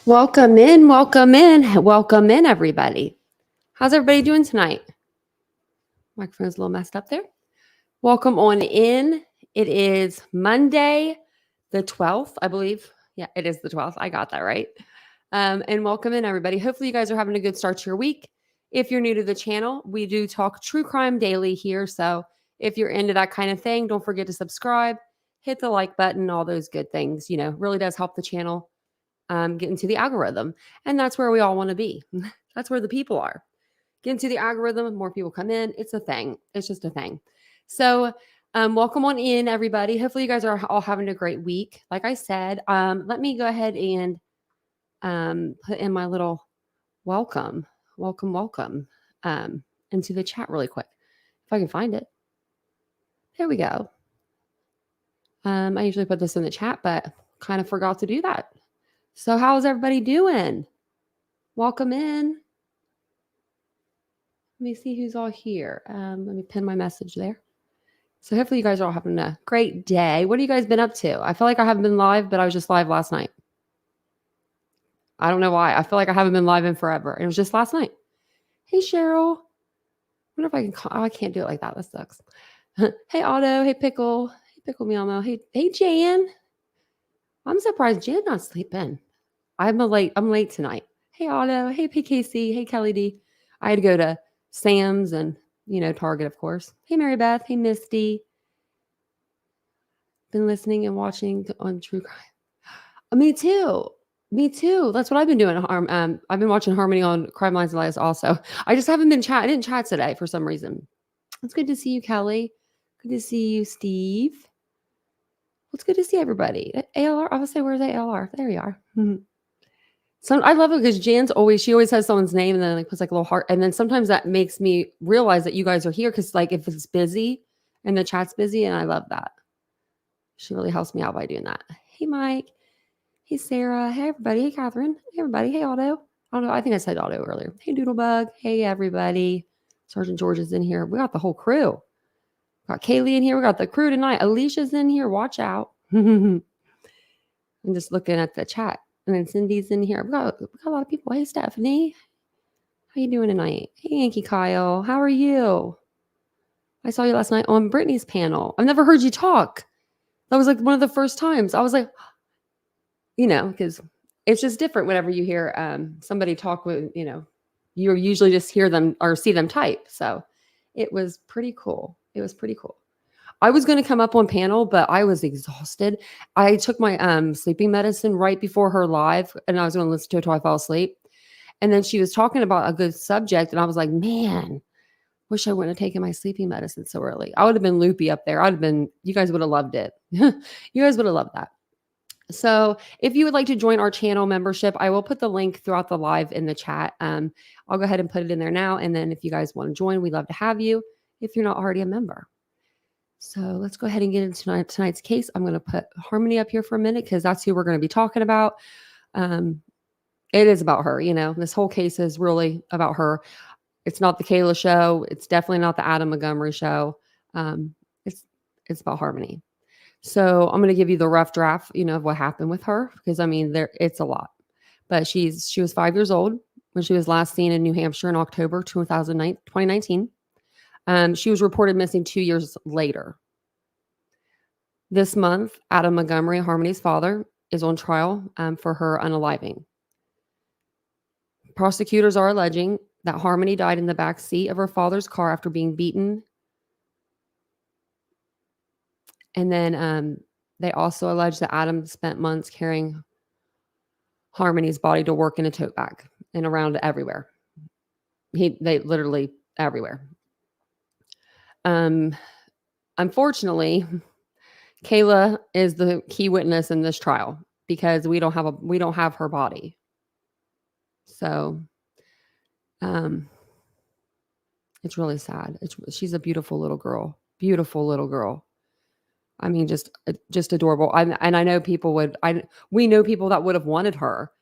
Welcome in, welcome in, welcome in, everybody. How's everybody doing tonight? Microphone's a little messed up there. Welcome on in. It is Monday, the 12th, I believe. Yeah, it is the 12th. I got that right. And welcome in, everybody. Hopefully, you guys are having a good start to your week. If you're new to the channel, we do talk true crime daily here. So if you're into that kind of thing, don't forget to subscribe, hit the like button, all those good things. Really does help the channel get into the algorithm. And that's where we all want to be. That's where the people are. Get into the algorithm, more people come in. It's a thing. It's just a thing. So welcome on in, everybody. Hopefully you guys are all having a great week. Like I said, let me go ahead and put in my little welcome into the chat really quick. If I can find it. There we go. I usually put this in the chat, but kind of forgot to do that. So how's everybody doing? Welcome in. Let me see who's all here. Let me pin my message there. So hopefully you guys are all having a great day. What have you guys been up to? I feel like I haven't been live, but I was just live last night. I don't know why. I feel like I haven't been live in forever. It was just last night. Hey, Cheryl. I wonder if I can call. Oh, I can't do it like that. That sucks. Hey, Otto. Hey, Pickle. Hey, Pickle Meow. Hey, Jan. I'm surprised Jan not sleeping. I'm late tonight. Hey, Otto. Hey, PKC. Hey, Kelly D. I had to go to Sam's and, Target, of course. Hey, Mary Beth. Hey, Misty. Been listening and watching on True Crime. Me too. That's what I've been doing. I've been watching Harmony on Crime Lines and Lies also. I just haven't been I didn't chat today for some reason. It's good to see you, Kelly. Good to see you, Steve. It's good to see everybody. ALR. I would say, where's ALR? There you are. So I love it because she always has someone's name and then puts like a little heart. And then sometimes that makes me realize that you guys are here because if it's busy and the chat's busy, and I love that. She really helps me out by doing that. Hey, Mike. Hey, Sarah. Hey, everybody. Hey, Catherine. Hey, everybody. Hey, Otto. I think I said Otto earlier. Hey, Doodlebug. Hey, everybody. Sergeant George is in here. We got the whole crew. We got Kaylee in here. We got the crew tonight. Alicia's in here. Watch out. I'm just looking at the chat. And then Cindy's in here. We got a lot of people. Hey, Stephanie. How you doing tonight? Hey, Yankee Kyle. How are you? I saw you last night on Brittany's panel. I've never heard you talk. That was like one of the first times. I was like, because it's just different whenever you hear somebody talk with, you usually just hear them or see them type. So it was pretty cool. I was going to come up on panel, but I was exhausted. I took my sleeping medicine right before her live, and I was going to listen to it till I fell asleep. And then she was talking about a good subject, and I was like, man, wish I wouldn't have taken my sleeping medicine so early. I would have been loopy up there. You guys would have loved it. You guys would have loved that. So if you would like to join our channel membership, I will put the link throughout the live in the chat. I'll go ahead and put it in there now. And then if you guys want to join, we'd love to have you if you're not already a member. So let's go ahead and get into tonight's case. I'm going to put Harmony up here for a minute because that's who we're going to be talking about. It is about her. This whole case is really about her. It's not the Kayla show. It's definitely not the Adam Montgomery show. It's about Harmony. So I'm going to give you the rough draft, of what happened with her, because it's a lot. But she was 5 years old when she was last seen in New Hampshire in October 2019. She was reported missing 2 years later. This month, Adam Montgomery, Harmony's father, is on trial for her unaliving. Prosecutors are alleging that Harmony died in the back seat of her father's car after being beaten. And then they also allege that Adam spent months carrying Harmony's body to work in a tote bag and around everywhere. They literally everywhere. Unfortunately, Kayla is the key witness in this trial because we don't have her body. So it's really sad. She's a beautiful little girl. Beautiful little girl. Just adorable. And I know we know people that would have wanted her,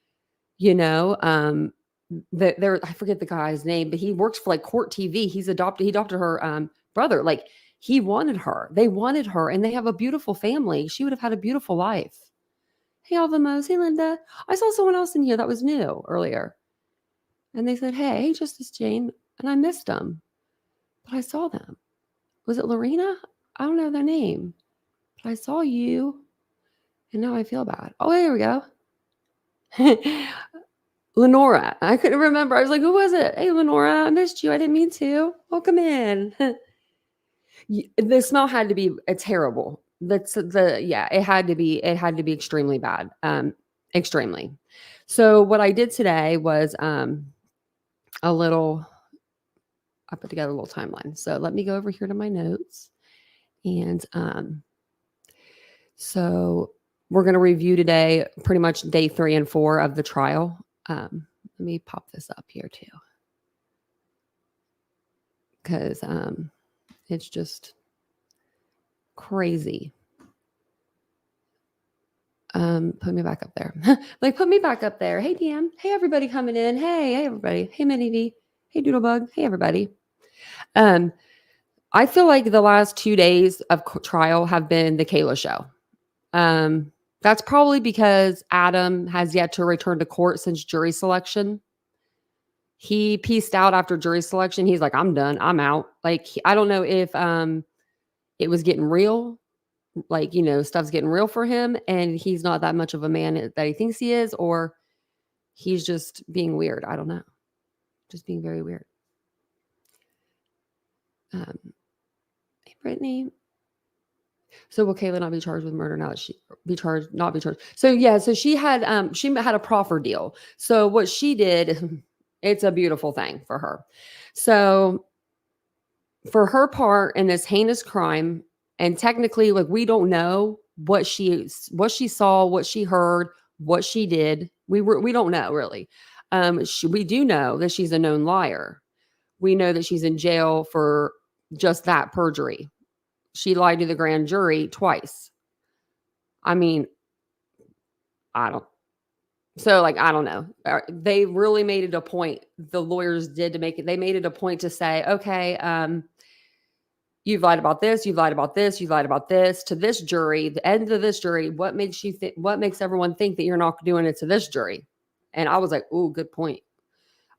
I forget the guy's name, but he works for like Court TV. He adopted her brother. Like he wanted her. They wanted her and they have a beautiful family. She would have had a beautiful life. Hey, Alvamos. Hey, Linda. I saw someone else in here that was new earlier. And they said, hey, Justice Jane. And I missed them. But I saw them. Was it Lorena? I don't know their name. But I saw you. And now I feel bad. Oh, here we go. Lenora. I couldn't remember. I was like, who was it? Hey, Lenora. I missed you. I didn't mean to. Welcome in. The smell had to be terrible. It had to be extremely bad. Extremely. So what I did today was I put together a little timeline. So let me go over here to my notes. And so we're going to review today pretty much day 3 and 4 of the trial. Let me pop this up here too. Because it's just crazy. Put me back up there. Put me back up there. Hey, DM. Hey, everybody coming in. Hey, everybody. Hey, Minnie V. Hey, Doodlebug. Hey, everybody. I feel like the last 2 days of trial have been the Kayla show. That's probably because Adam has yet to return to court since jury selection. He pieced out after jury selection. He's like, I'm done. I'm out. I don't know if it was getting real. Stuff's getting real for him and he's not that much of a man that he thinks he is, or he's just being weird. I don't know. Just being very weird. Hey, Brittany. So will Kayla not be charged with murder now that she not be charged? So yeah, so she had a proffer deal. So what she did, it's a beautiful thing for her. So for her part in this heinous crime, and technically, we don't know what she saw, what she heard, what she did. We don't know really. We do know that she's a known liar. We know that she's in jail for just that perjury. She lied to the grand jury twice. I mean, I don't know. They really made it a point. The lawyers did to make it. They made it a point to say, okay, you've lied about this. You've lied about this. You've lied about this to this jury. The end of this jury. What makes you think? What makes everyone think that you're not doing it to this jury? And I was like, "Ooh, good point."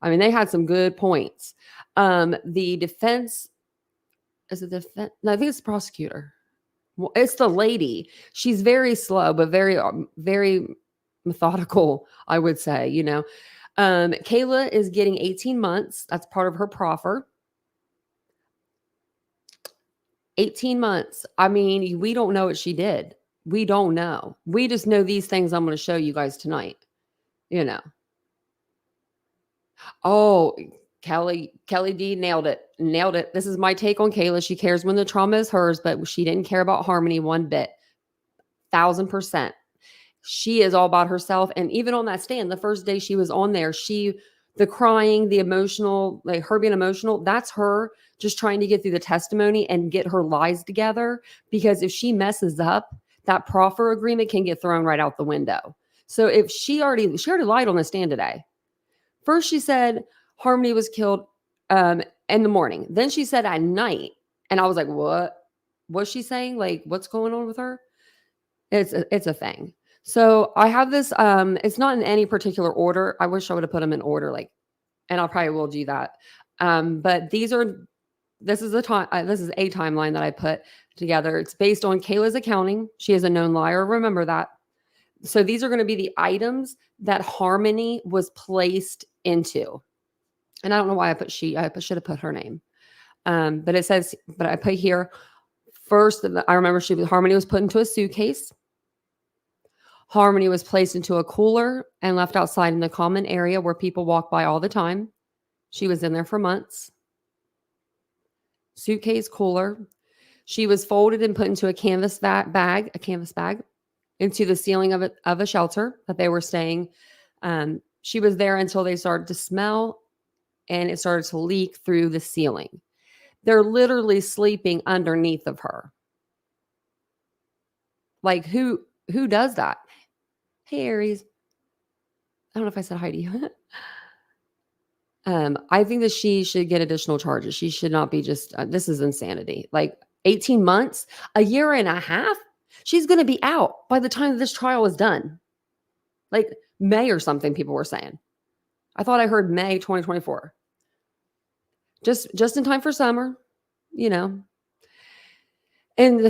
I mean, they had some good points. The defense is the defense. No, I think it's the prosecutor. Well, it's the lady. She's very slow, but very, very methodical. I would say. Kayla is getting 18 months. That's part of her proffer. 18 months. I mean, we don't know what she did. We don't know. We just know these things I'm going to show you guys tonight. Oh, Kelly D nailed it. Nailed it. This is my take on Kayla. She cares when the trauma is hers, but she didn't care about Harmony one bit. 1,000%. She is all about herself. And even on that stand, the first day she was on there, the crying, the emotional, her being emotional, that's her just trying to get through the testimony and get her lies together. Because if she messes up, that proffer agreement can get thrown right out the window. So if she already lied on the stand today. First, she said Harmony was killed in the morning. Then she said at night. And I was like, what? What's she saying? What's going on with her? It's a thing. So I have this, it's not in any particular order. I wish I would have put them in order, and I probably will do that. But this is a timeline that I put together. It's based on Kayla's accounting. She is a known liar. Remember that. So these are going to be the items that Harmony was placed into. And I don't know why I put she. I should have put her name. But I put here first. I remember Harmony was put into a suitcase. Harmony was placed into a cooler and left outside in the common area where people walk by all the time. She was in there for months. Suitcase, cooler. She was folded and put into a canvas bag, into the ceiling of a shelter that they were staying. She was there until they started to smell and it started to leak through the ceiling. They're literally sleeping underneath of her. Who does that? Hey, Aries. I don't know if I said hi to you. I think that she should get additional charges. She should not be just, this is insanity. 18 months, a year and a half. She's going to be out by the time this trial is done. Like May or something, people were saying. I thought I heard May 2024. Just in time for summer, you know. And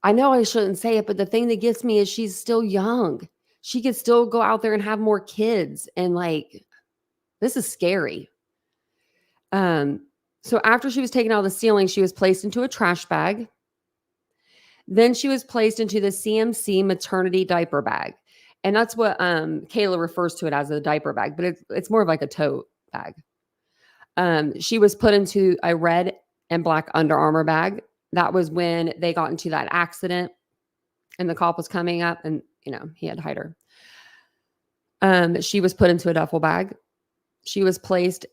I know I shouldn't say it, but the thing that gets me is she's still young. She could still go out there and have more kids. And like, this is scary. So after she was taken out of the ceiling, she was placed into a trash bag. Then she was placed into the CMC maternity diaper bag. And that's what Kayla refers to it as, a diaper bag, but it's more of like a tote bag. She was put into a red and black Under Armour bag. That was when they got into that accident and the cop was coming up and, you know, he had to hide her. She was put into a duffel bag. She was placed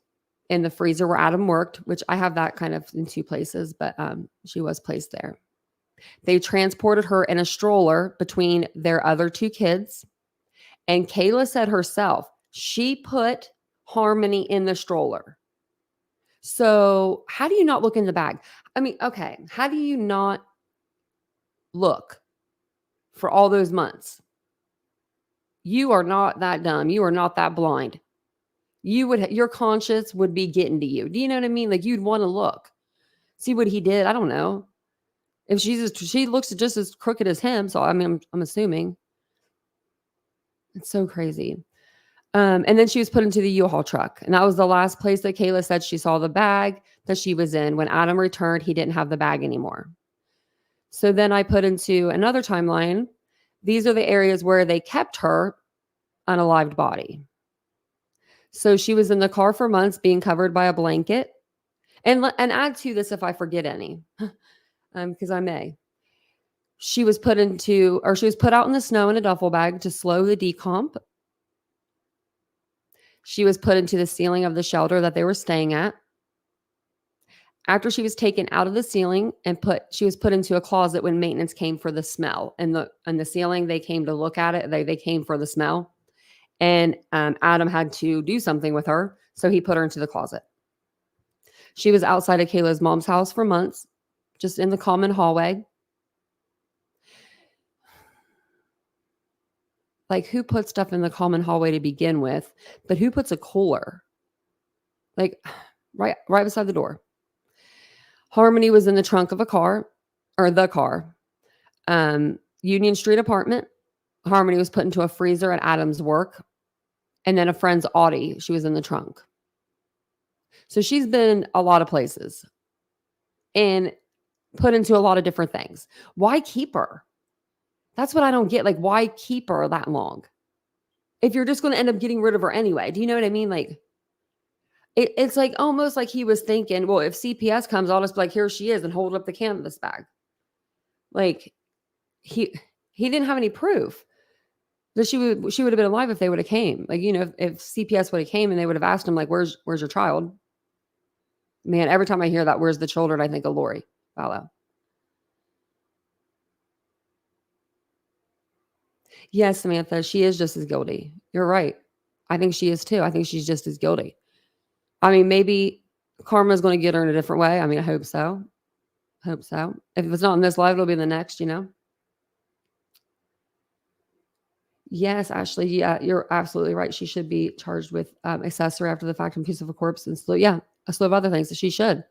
in the freezer where Adam worked, which I have that kind of in two places, but she was placed there. They transported her in a stroller between their other two kids. And Kayla said herself, she put Harmony in the stroller. So how do you not look in the bag? I mean, okay, how do you not look for all those months? You are not that dumb. You are not that blind. Your conscience would be getting to you. Do you know what I mean? Like, you'd want to look, see what he did. I don't know. If she looks just as crooked as him. So, I mean, I'm assuming. It's so crazy. And then she was put into the U-Haul truck. And that was the last place that Kayla said she saw the bag that she was in. When Adam returned, he didn't have the bag anymore. So then I put into another timeline. These are the areas where they kept her unalived body. So she was in the car for months being covered by a blanket. And add to this if I forget any, because I may. She was put out in the snow in a duffel bag to slow the decomp. She was put into the ceiling of the shelter that they were staying at. After she was taken out of the ceiling and she was put into a closet when maintenance came for the smell. And the ceiling, they came to look at it. They came for the smell. And Adam had to do something with her. So he put her into the closet. She was outside of Kayla's mom's house for months, just in the common hallway. Like, who puts stuff in the common hallway to begin with? But who puts a cooler? Like, right beside the door. Harmony was in the trunk of the car. Union Street apartment. Harmony was put into a freezer at Adam's work. And then a friend's Audi. She was in the trunk. So she's been a lot of places and put into a lot of different things. Why keep her? That's what I don't get. Like, why keep her that long? If you're just going to end up getting rid of her anyway. Do you know what I mean? Like, it's like almost like he was thinking, well, if CPS comes, I'll just be like, here she is, and hold up the canvas bag. Like, he didn't have any proof that she would have been alive if they would have came. Like, you know, if CPS would have came and they would have asked him, like, where's your child? Man, every time I hear that, where's the children, I think of Lori Vallow. Yes, Samantha, she is just as guilty. You're right. I think she is too. I think she's just as guilty. I mean, maybe karma's going to get her in a different way. I mean, I hope so. If it's not in this life, it'll be in the next, you know? Yes, Ashley. Yeah, you're absolutely right. She should be charged with accessory after the fact and abuse of a corpse and a slew of other things that she should.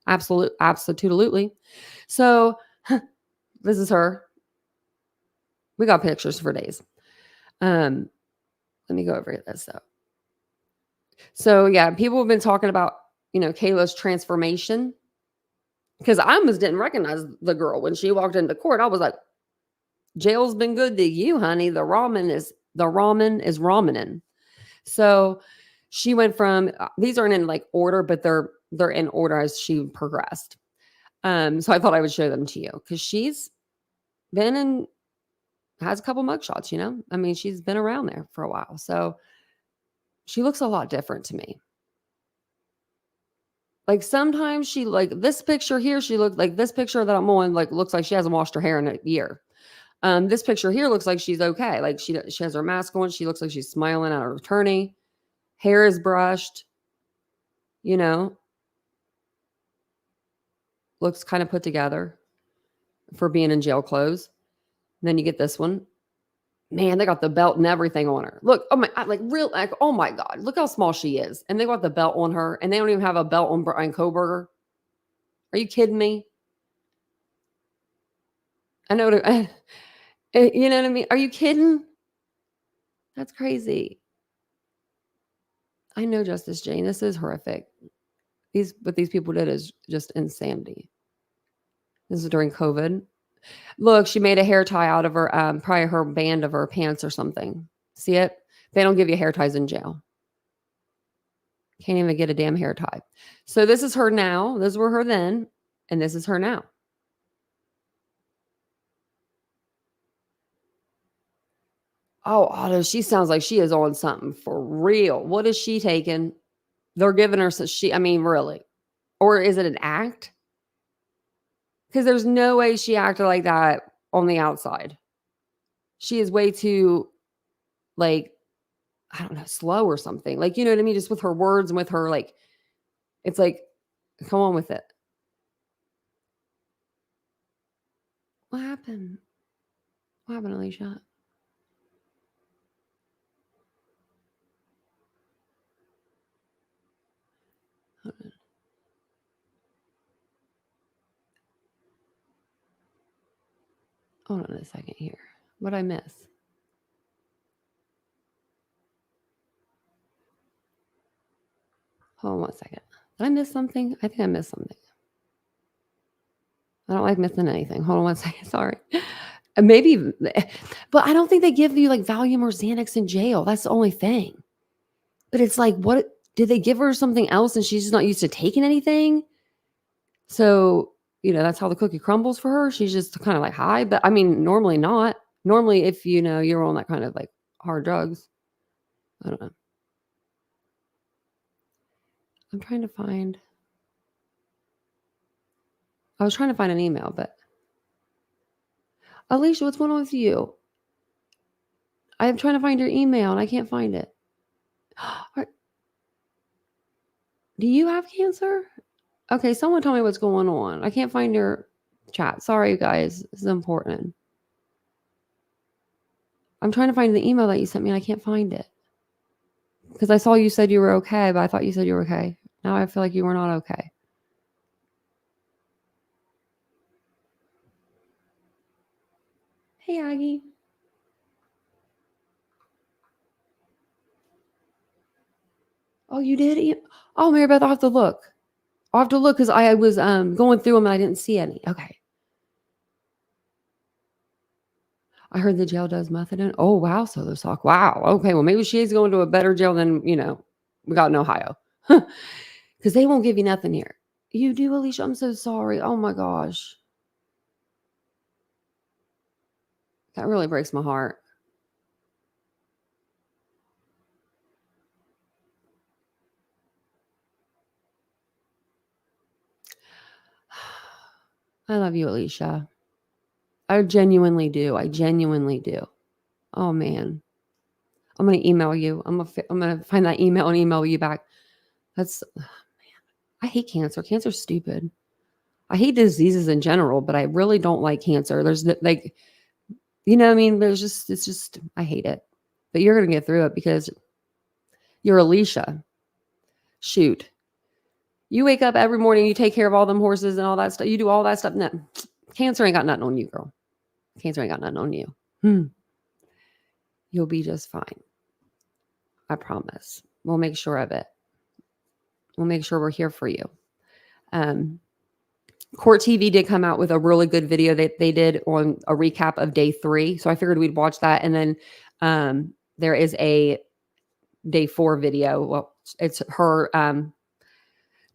Absolutely. So this is her. We got pictures for days. Let me go over this though. So yeah, people have been talking about, you know, Kayla's transformation, because I almost didn't recognize the girl when she walked into court. I was like, jail's been good to you, honey. The ramen is ramening. So she went from, these aren't in like order, but they're in order as she progressed. So I thought I would show them to you because she's been in, has a couple mugshots, you know? I mean, she's been around there for a while. So she looks a lot different to me. Like sometimes she, like this picture here, she looked like this picture that I'm on, like looks like she hasn't washed her hair in a year. This picture here looks like she's okay. Like she has her mask on. She looks like she's smiling at her attorney. Hair is brushed, you know, looks kind of put together for being in jail clothes. And then you get this one. Man, they got the belt and everything on her. Look, oh my, like, oh my God, look how small she is. And they got the belt on her, and they don't even have a belt on Brian Koberger. Are you kidding me? I know, you know what I mean? Are you kidding? That's crazy. I know, Justice Jane. This is horrific. What these people did is just insanity. This is during COVID. Look, she made a hair tie out of her, probably her band of her pants or something. See it? They don't give you hair ties in jail. Can't even get a damn hair tie. So this is her now. Those were her then, and this is her now. Oh, Otto, she sounds like she is on something for real. What is she taking? They're giving her I mean, really. Or is it an act? Because there's no way she acted like that on the outside. She is way too, like, I don't know, slow or something. Like, you know what I mean? Just with her words and with her, like, it's like, come on with it. What happened? What happened, Alicia? Hold on a second here. What'd I miss? Hold on 1 second. Did I miss something? I think I missed something. I don't like missing anything. Hold on 1 second. Sorry. Maybe, but I don't think they give you like Valium or Xanax in jail. That's the only thing. But it's like, what did they give her something else and she's just not used to taking anything? So, that's how the cookie crumbles for her. She's just kind of like high, but I mean, normally not. Normally, if you're on that kind of like hard drugs, I don't know. I was trying to find an email, but Alicia, what's going on with you? I'm trying to find your email and I can't find it. Do you have cancer? Okay, someone tell me what's going on. I can't find your chat. Sorry, guys. This is important. I'm trying to find the email that you sent me and I can't find it. Because I saw you said you were okay, but I thought you said you were okay. Now I feel like you were not okay. Hey, Aggie. Oh, you did? Oh, Mary Beth, I'll have to look. I'll have to look because I was going through them and I didn't see any. Okay. I heard the jail does methadone. Oh, wow. So there's talk. Wow. Okay. Well, maybe she's going to a better jail than, we got in Ohio. Because they won't give you nothing here. You do, Alicia? I'm so sorry. Oh, my gosh. That really breaks my heart. I love you, Alicia. I genuinely do. Oh, man. I'm going to email you. I'm going to find that email and email you back. That's, man. I hate cancer. Cancer's stupid. I hate diseases in general, but I really don't like cancer. There's like, what I mean? It's just, I hate it. But you're going to get through it because you're Alicia. Shoot. You wake up every morning, you take care of all them horses and all that stuff. You do all that stuff. No, cancer ain't got nothing on you, girl. Cancer ain't got nothing on you. You'll be just fine. I promise. We'll make sure of it. We'll make sure we're here for you. Court TV did come out with a really good video that they did on a recap of day 3. So I figured we'd watch that. And then there is a day 4 video. Well, it's her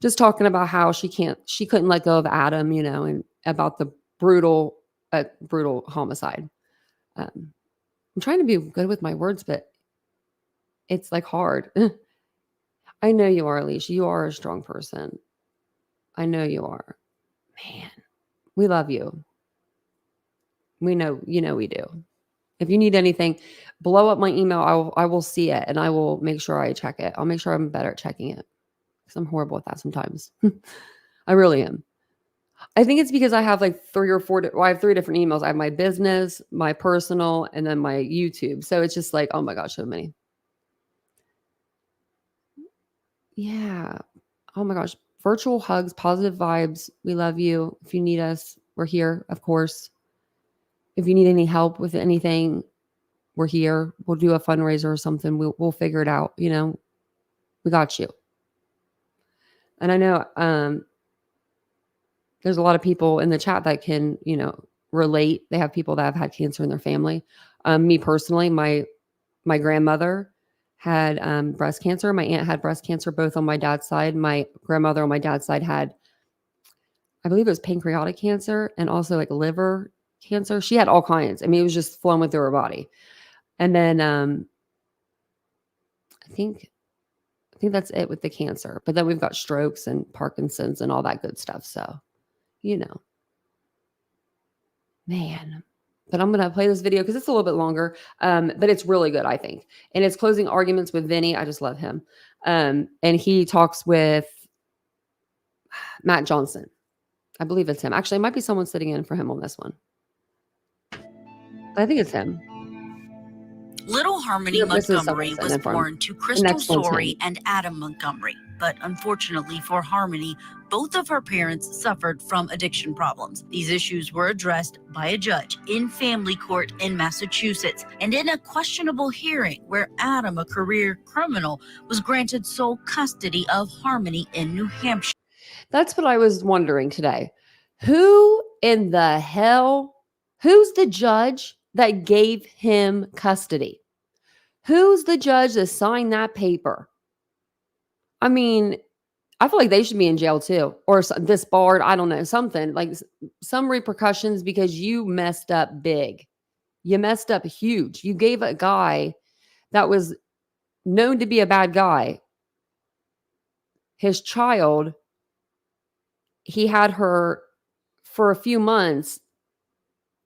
just talking about how she couldn't let go of Adam, and about the brutal homicide. I'm trying to be good with my words, but it's like hard. I know you are, Alicia. You are a strong person. I know you are. Man, we love you. We know, we do. If you need anything, blow up my email. I will see it and I will make sure I check it. I'll make sure I'm better at checking it because I'm horrible at that sometimes. I really am. I think it's because I have like 3 or 4 well, I have 3 different emails. I have my business, my personal, and then my YouTube. So it's just like, oh my gosh, so many. Yeah. Oh my gosh. Virtual hugs, positive vibes. We love you. If you need us, we're here, of course. If you need any help with anything, we're here. We'll do a fundraiser or something. We'll figure it out. You know, we got you. And I know there's a lot of people in the chat that can, you know, relate. They have people that have had cancer in their family. Me personally, my grandmother had breast cancer. My aunt had breast cancer, both on my dad's side. My grandmother on my dad's side had, I believe it was pancreatic cancer and also like liver cancer. She had all kinds. I mean, it was just flowing through her body. And then I think that's it with the cancer. But then we've got strokes and Parkinson's and all that good stuff. So, you know, man. But I'm going to play this video because it's a little bit longer, but it's really good, I think. And it's closing arguments with Vinny. I just love him. And he talks with Matt Johnson. I believe it's him. Actually, it might be someone sitting in for him on this one. But I think it's him. Little Harmony Montgomery was born to Crystal Story and Adam Montgomery. But unfortunately for Harmony, both of her parents suffered from addiction problems. These issues were addressed by a judge in family court in Massachusetts and in a questionable hearing where Adam, a career criminal, was granted sole custody of Harmony in New Hampshire. That's what I was wondering today. Who in the hell, who's the judge that gave him custody? Who's the judge that signed that paper? I mean, I feel like they should be in jail too, or disbarred. I don't know, something like some repercussions because you messed up big. You messed up huge. You gave a guy that was known to be a bad guy his child. He had her for a few months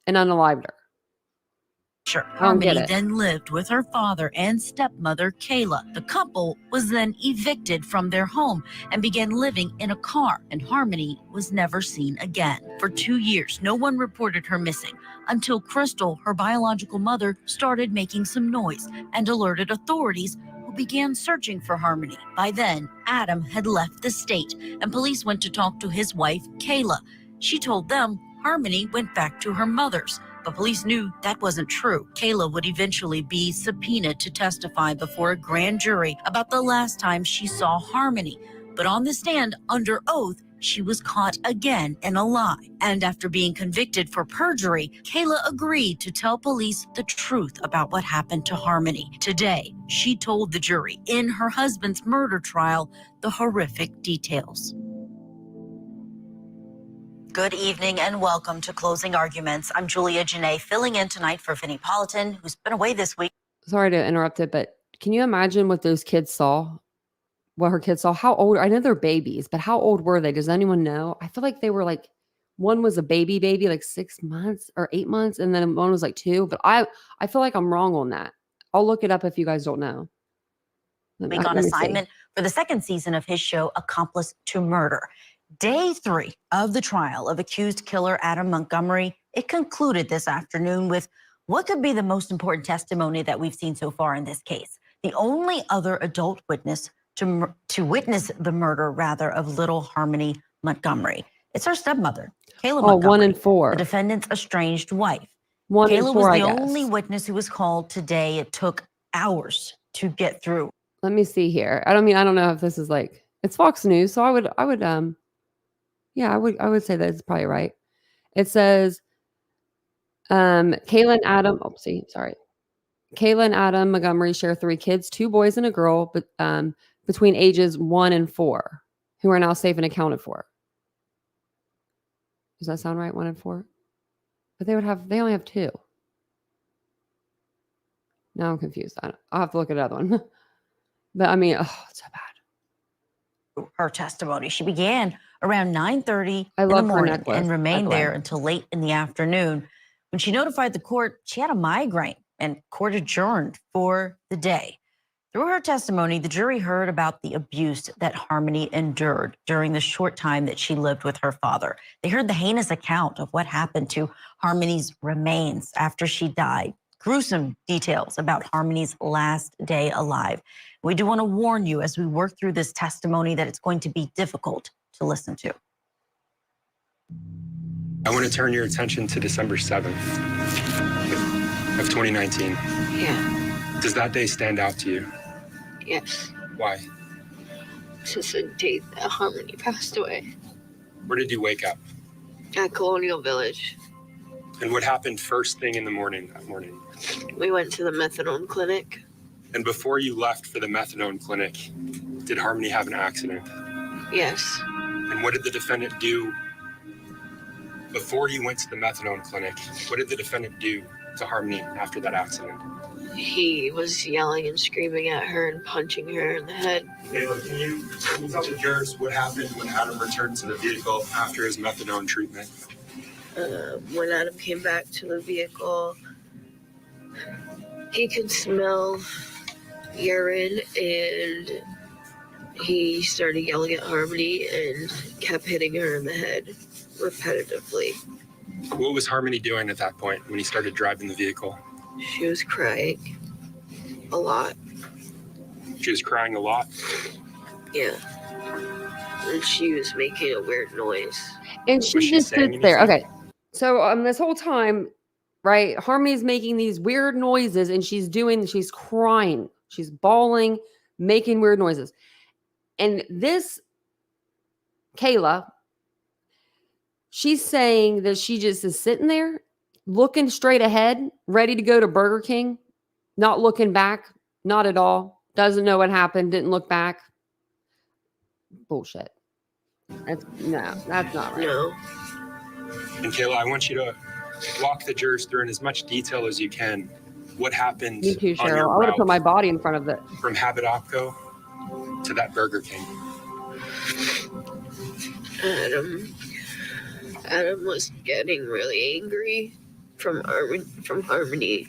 and unalived her. Harmony then lived with her father and stepmother, Kayla. The couple was then evicted from their home and began living in a car, and Harmony was never seen again. For 2 years, no one reported her missing until Crystal, her biological mother, started making some noise and alerted authorities, who began searching for Harmony. By then, Adam had left the state, and police went to talk to his wife, Kayla. She told them Harmony went back to her mother's. But police knew that wasn't true. Kayla would eventually be subpoenaed to testify before a grand jury about the last time she saw Harmony. But on the stand, under oath, she was caught again in a lie. And after being convicted for perjury, Kayla agreed to tell police the truth about what happened to Harmony. Today, she told the jury in her husband's murder trial the horrific details. Good evening and welcome to Closing Arguments. I'm Julia Janae, filling in tonight for Vinnie Politan, who's been away this week. Sorry to interrupt it, but can you imagine what those kids saw? What her kids saw? How old? I know they're babies, but how old were they? Does anyone know? I feel like they were like, one was a baby, like 6 months or 8 months, and then one was like 2. But I feel like I'm wrong on that. I'll look it up if you guys don't know. Week on assignment for the second season of his show, Accomplice to Murder. Day 3 of the trial of accused killer Adam Montgomery, it concluded this afternoon with what could be the most important testimony that we've seen so far in this case. The only other adult witness to witness the murder, of little Harmony Montgomery. It's her stepmother, Kayla Montgomery, 1 and 4. the defendant's estranged wife. 1 Kayla and 4, was the only witness who was called today. It took hours to get through. Let me see here. I don't know if this is like, it's Fox News, so I would yeah, I would say that it's probably right. It says, Kayla and Adam Montgomery share 3 kids, 2 boys and a girl, but between ages 1 and 4, who are now safe and accounted for. Does that sound right? 1 and 4? But they only have 2. Now I'm confused. I'll have to look at another one. But I mean, oh, it's so bad. Her testimony. She began around 9:30 in the morning and remained there until late in the afternoon. When she notified the court, she had a migraine and court adjourned for the day. Through her testimony, the jury heard about the abuse that Harmony endured during the short time that she lived with her father. They heard the heinous account of what happened to Harmony's remains after she died. Gruesome details about Harmony's last day alive. We do want to warn you as we work through this testimony that it's going to be difficult to listen to. I want to turn your attention to December 7th of 2019. Yeah. Does that day stand out to you? Yes. Why? This is the date that Harmony passed away. Where did you wake up? At Colonial Village. And what happened first thing in the morning that morning? We went to the methadone clinic. And before you left for the methadone clinic, did Harmony have an accident? Yes. And what did the defendant do before you went to the methadone clinic? What did the defendant do to Harmony after that accident? He was yelling and screaming at her and punching her in the head. Kayla, can you tell the jurors what happened when Adam returned to the vehicle after his methadone treatment? When Adam came back to the vehicle, he could smell urine and he started yelling at Harmony and kept hitting her in the head repetitively. What was Harmony doing at that point when he started driving the vehicle? She was crying a lot. She was crying a lot? Yeah. And she was making a weird noise. And she just sits there. Okay. So this whole time, right, Harmony's making these weird noises and she's crying. She's bawling, making weird noises. And this Kayla, she's saying that she just is sitting there looking straight ahead, ready to go to Burger King, not looking back, not at all. Doesn't know what happened, didn't look back. Bullshit. That's not right. No. And Kayla, I want you to walk the jurors through in as much detail as you can what happened. Me too, on your Cheryl. I would have route put my body in front of it. from Habit Opco to that Burger King. Adam was getting really angry from Harmony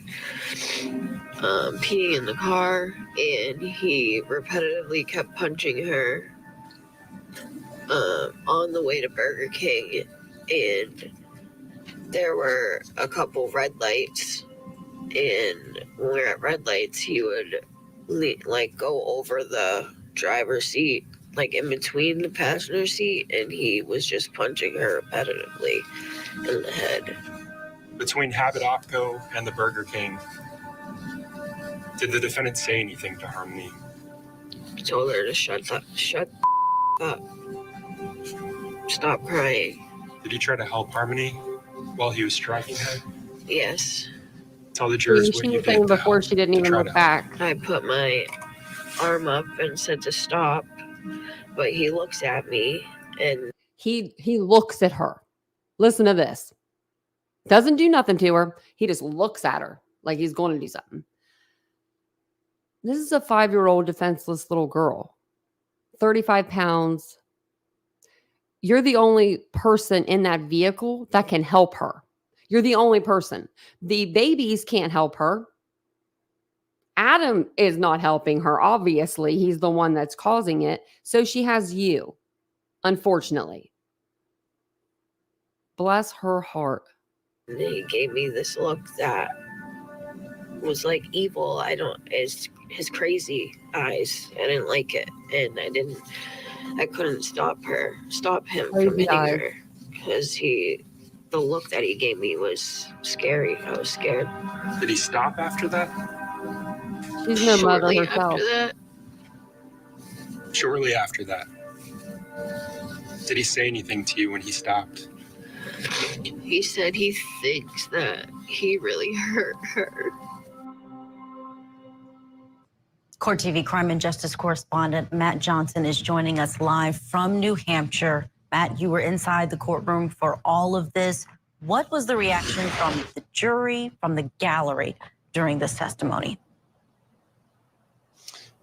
peeing in the car, and he repetitively kept punching her on the way to Burger King, and there were a couple red lights, and when we were at red lights, he would go over the driver's seat, like in between the passenger seat, and he was just punching her repetitively in the head. Between Habit Opco and the Burger King, did the defendant say anything to Harmony? He told her to shut up, stop crying. Did he try to help Harmony while he was striking her? Yes. Tell the jurors She what you was did saying before she didn't even look back. I put my arm up and said to stop, but he looks at me and He looks at her. Listen to this. Doesn't do nothing to her. He just looks at her like he's going to do something. This is a 5-year-old defenseless little girl, 35 pounds. You're the only person in that vehicle that can help her. You're the only person. The babies can't help her. Adam is not helping her. Obviously, he's the one that's causing it. So she has you, unfortunately. Bless her heart. he gave me this look that was like evil. His crazy eyes. I didn't like it, and I couldn't stop him from hitting her, because the look that he gave me was scary. I was scared. Did he stop after that? She's no mother Shortly herself. after that, Shortly after that. Did he say anything to you when he stopped? he said he thinks that he really hurt her. Court TV crime and justice correspondent Matt Johnson is joining us live from New Hampshire. Matt, you were inside the courtroom for all of this. What was the reaction from the jury, from the gallery during this testimony?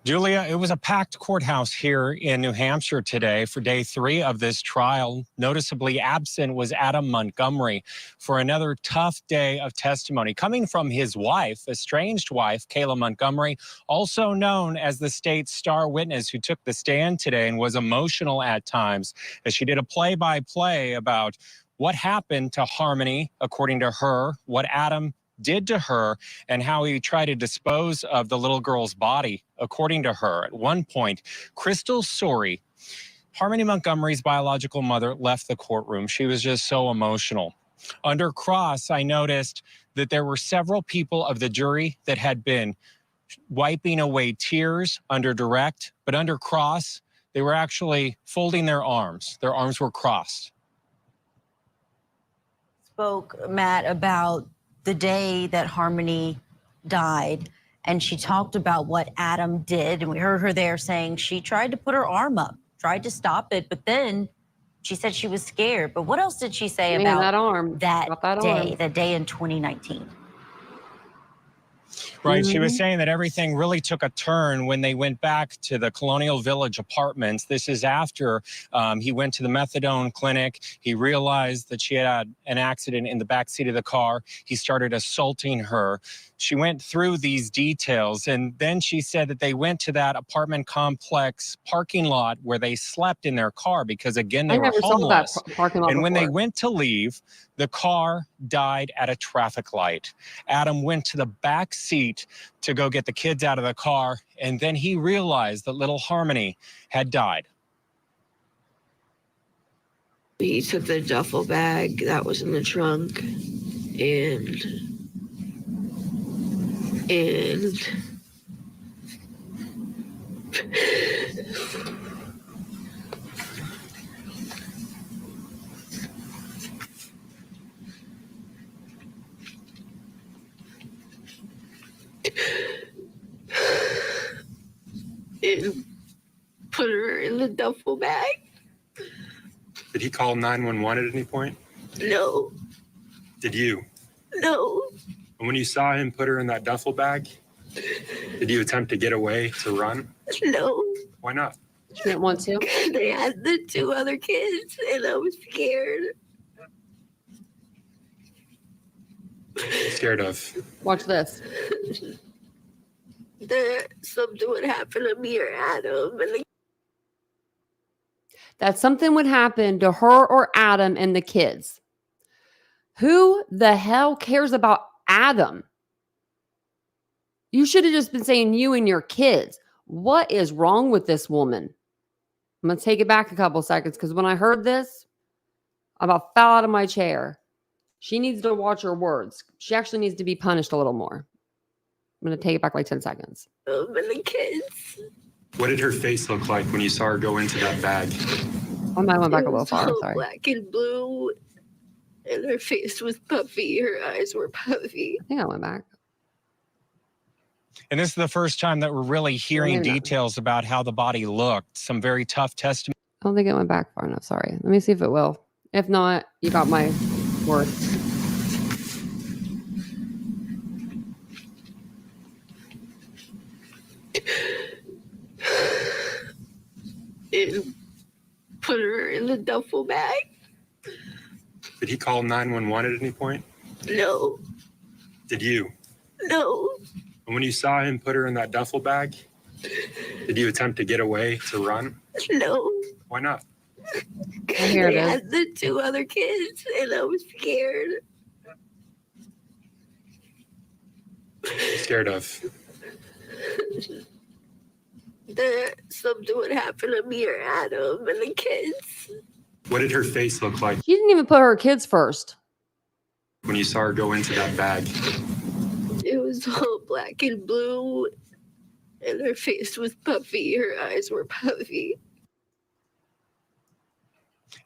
Julia, it was a packed courthouse here in New Hampshire today for day 3 of this trial. Noticeably absent was Adam Montgomery for another tough day of testimony coming from his wife, estranged wife, Kayla Montgomery, also known as the state's star witness who took the stand today and was emotional at times as she did a play-by-play about what happened to Harmony, according to her, what Adam did to her, and how he tried to dispose of the little girl's body, according to her. At one point, Crystal Sorey, Harmony Montgomery's biological mother, left the courtroom. She was just so emotional. Under cross, I noticed that there were several people of the jury that had been wiping away tears under direct, but under cross, they were actually folding their arms. Their arms were crossed. Spoke, Matt, about the day that Harmony died, and she talked about what Adam did, and we heard her there saying she tried to put her arm up, tried to stop it, but then she said she was scared. But what else did she say about that arm, that day, arm. the day in 2019? Right. She was saying that everything really took a turn when they went back to the Colonial Village apartments. This is after he went to the methadone clinic. He realized that she had an accident in the backseat of the car. He started assaulting her. She went through these details, and then she said that they went to that apartment complex parking lot where they slept in their car because, again, they were homeless. Saw that parking lot and when before. they went to leave, the car died at a traffic light. Adam went to the back seat to go get the kids out of the car, and then he realized that little Harmony had died. He took the duffel bag that was in the trunk and put her in the duffel bag. Did he call 911 at any point? No, Did you? no, And when you saw him put her in that duffel bag, did you attempt to get away, to run? no. Why not? She didn't want to. They had the 2 other kids, and I was scared. Scared of? Watch this. That something would happen to me or Adam, and That something would happen to her or Adam and the kids. Who the hell cares about Adam? You should have just been saying you and your kids. What is wrong with this woman? I'm going to take it back a couple seconds because when I heard this, I about fell out of my chair. She needs to watch her words. She actually needs to be punished a little more. I'm going to take it back like 10 seconds. and the kids. What did her face look like when you saw her go into that bag? I might have went back a It little was far. all Sorry. black and blue, and her face was puffy. Her eyes were puffy. I think I went back. And this is the first time that we're really hearing Maybe not. details about how the body looked. Some very tough testimony. I don't think it went back far enough. Sorry. Let me see if it will. If not, you got my word. And put her in the duffel bag. Did he call 911 at any point? No, Did you? no. And when you saw him put her in that duffel bag, did you attempt to get away, to run? No. Why not? Here it They is. had the 2 other kids, and I was scared. Scared of? That something would happen to me or Adam and the kids. What did her face look like She didn't even put her kids first. when you saw her go into that bag? It was all black and blue, and her face was puffy. Her eyes were puffy.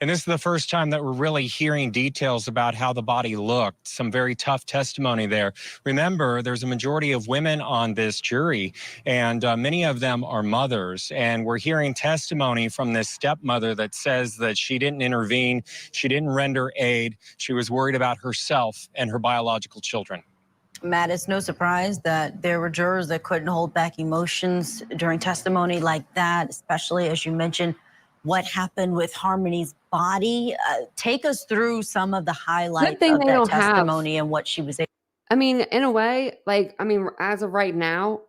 And this is the first time that we're really hearing details about how the body looked. Some very tough testimony there. Remember, there's a majority of women on this jury, and many of them are mothers. And we're hearing testimony from this stepmother that says that she didn't intervene, she didn't render aid, she was worried about herself and her biological children. Matt, it's no surprise that there were jurors that couldn't hold back emotions during testimony like that, especially as you mentioned what happened with Harmony's body. Take us through some of the highlights thing of they that don't have- testimony and what she was able. I mean, in a way, like, I mean, as of right now,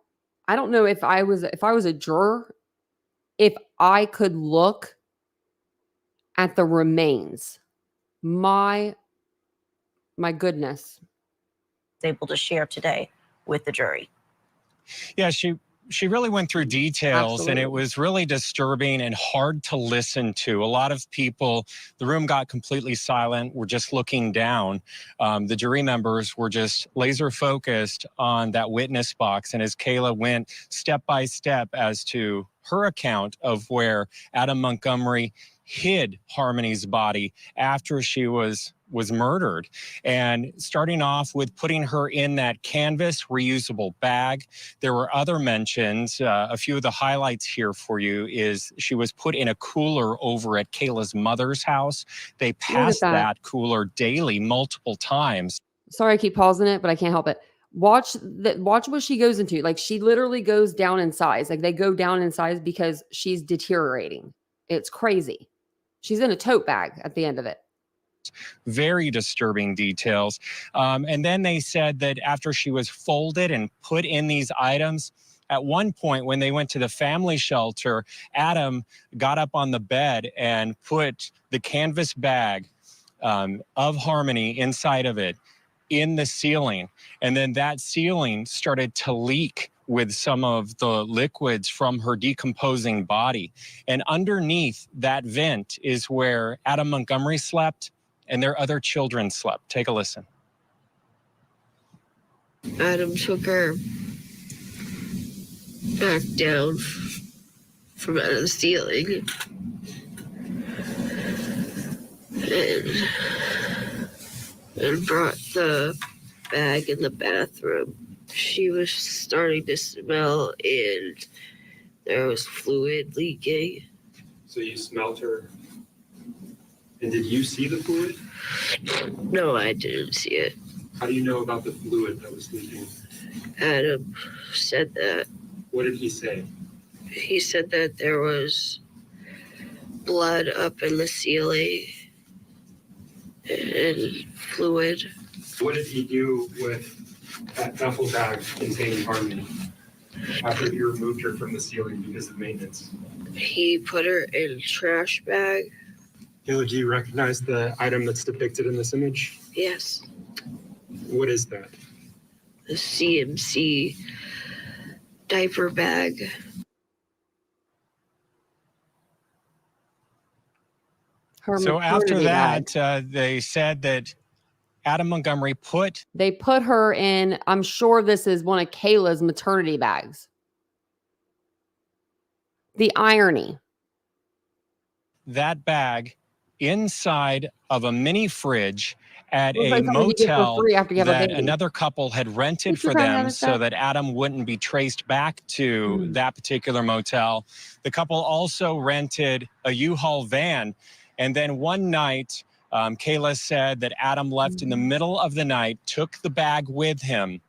I don't know if I was a juror, if I could look at the remains. My goodness. able to share today with the jury. Yeah, she really went through details. Absolutely. And it was really disturbing and hard to listen to. A lot of people, the room got completely silent, were just looking down. The jury members were just laser focused on that witness box. And as Kayla went step by step as to her account of where Adam Montgomery hid Harmony's body after she was murdered, and starting off with putting her in that canvas reusable bag. There were other mentions. A few of the highlights here for you is she was put in a cooler over at Kayla's mother's house. They passed that cooler daily multiple times. Sorry, I keep pausing it, but I can't help it. Watch what she goes into. Like, she literally goes down in size. Like, they go down in size because she's deteriorating. It's crazy. She's in a tote bag at the end of it. Very disturbing details. And then they said that after she was folded and put in these items, at one point when they went to the family shelter, Adam got up on the bed and put the canvas bag of Harmony inside of it in the ceiling. And then that ceiling started to leak with some of the liquids from her decomposing body. And underneath that vent is where Adam Montgomery slept and their other children slept. Take a listen. Adam took her back down from out of the ceiling and brought the bag in the bathroom. She was starting to smell and there was fluid leaking. So you smelled her. And did you see the fluid? No, I didn't see it. How do you know about the fluid that was leaking? Adam said that. What did he say? He said that there was blood up in the ceiling and fluid. What did he do with that duffel bag containing Harmony after you removed her from the ceiling because of maintenance? He put her in a trash bag. Kayla, do you recognize the item that's depicted in this image? Yes, What is that? the CMC diaper bag. Her So after maternity bag. that, they said that Adam Montgomery They put her in, I'm sure this is one of Kayla's maternity bags. The irony. that bag inside of a mini fridge at Looks a like something you get for motel free after you have a that baby. another couple had rented Would you for try them another so step? that Adam wouldn't be traced back to that particular motel. The couple also rented a U-Haul van. And then one night, Kayla said that Adam left in the middle of the night, took the bag with him,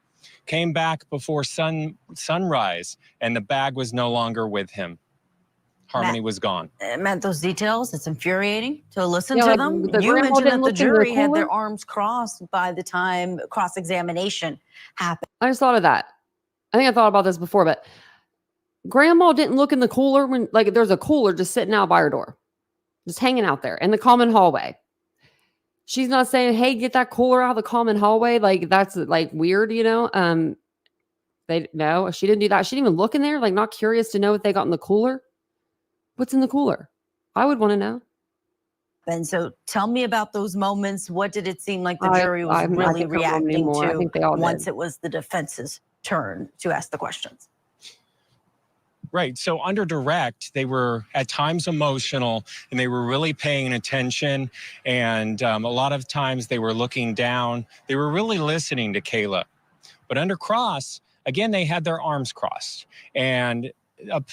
came back before sunrise, and the bag was no longer with him. Harmony was gone. Matt, those details, it's infuriating to listen Yeah, to like, them. the You grandma mentioned didn't that the look in the jury had their cooler? arms crossed by the time cross-examination happened. I just thought of that. I think I thought about this before, but grandma didn't look in the cooler when, like, there's a cooler just sitting out by her door, just hanging out there in the common hallway. She's not saying, hey, get that cooler out of the common hallway. Like, that's like weird, you know? No, she didn't do that. She didn't even look in there, like, not curious to know what they got in the cooler. What's in the cooler? I would want to know. And so tell me about those moments. What did it seem like the I jury was think I really don't remember reacting anymore. I to think they all once did. it was the defense's turn to ask the questions? Right. So under direct, they were at times emotional and they were really paying attention. And a lot of times they were looking down. They were really listening to Kayla. But under cross, again, they had their arms crossed. And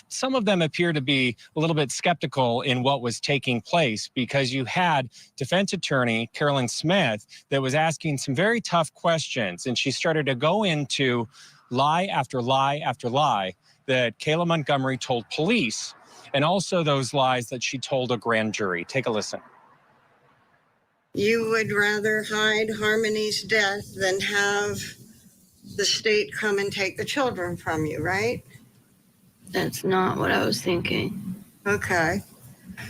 some of them appear to be a little bit skeptical in what was taking place, because you had defense attorney Carolyn Smith that was asking some very tough questions, and she started to go into lie after lie after lie that Kayla Montgomery told police, and also those lies that she told a grand jury. Take a listen. You would rather hide Harmony's death than have the state come and take the children from you, right? That's not what I was thinking. Okay.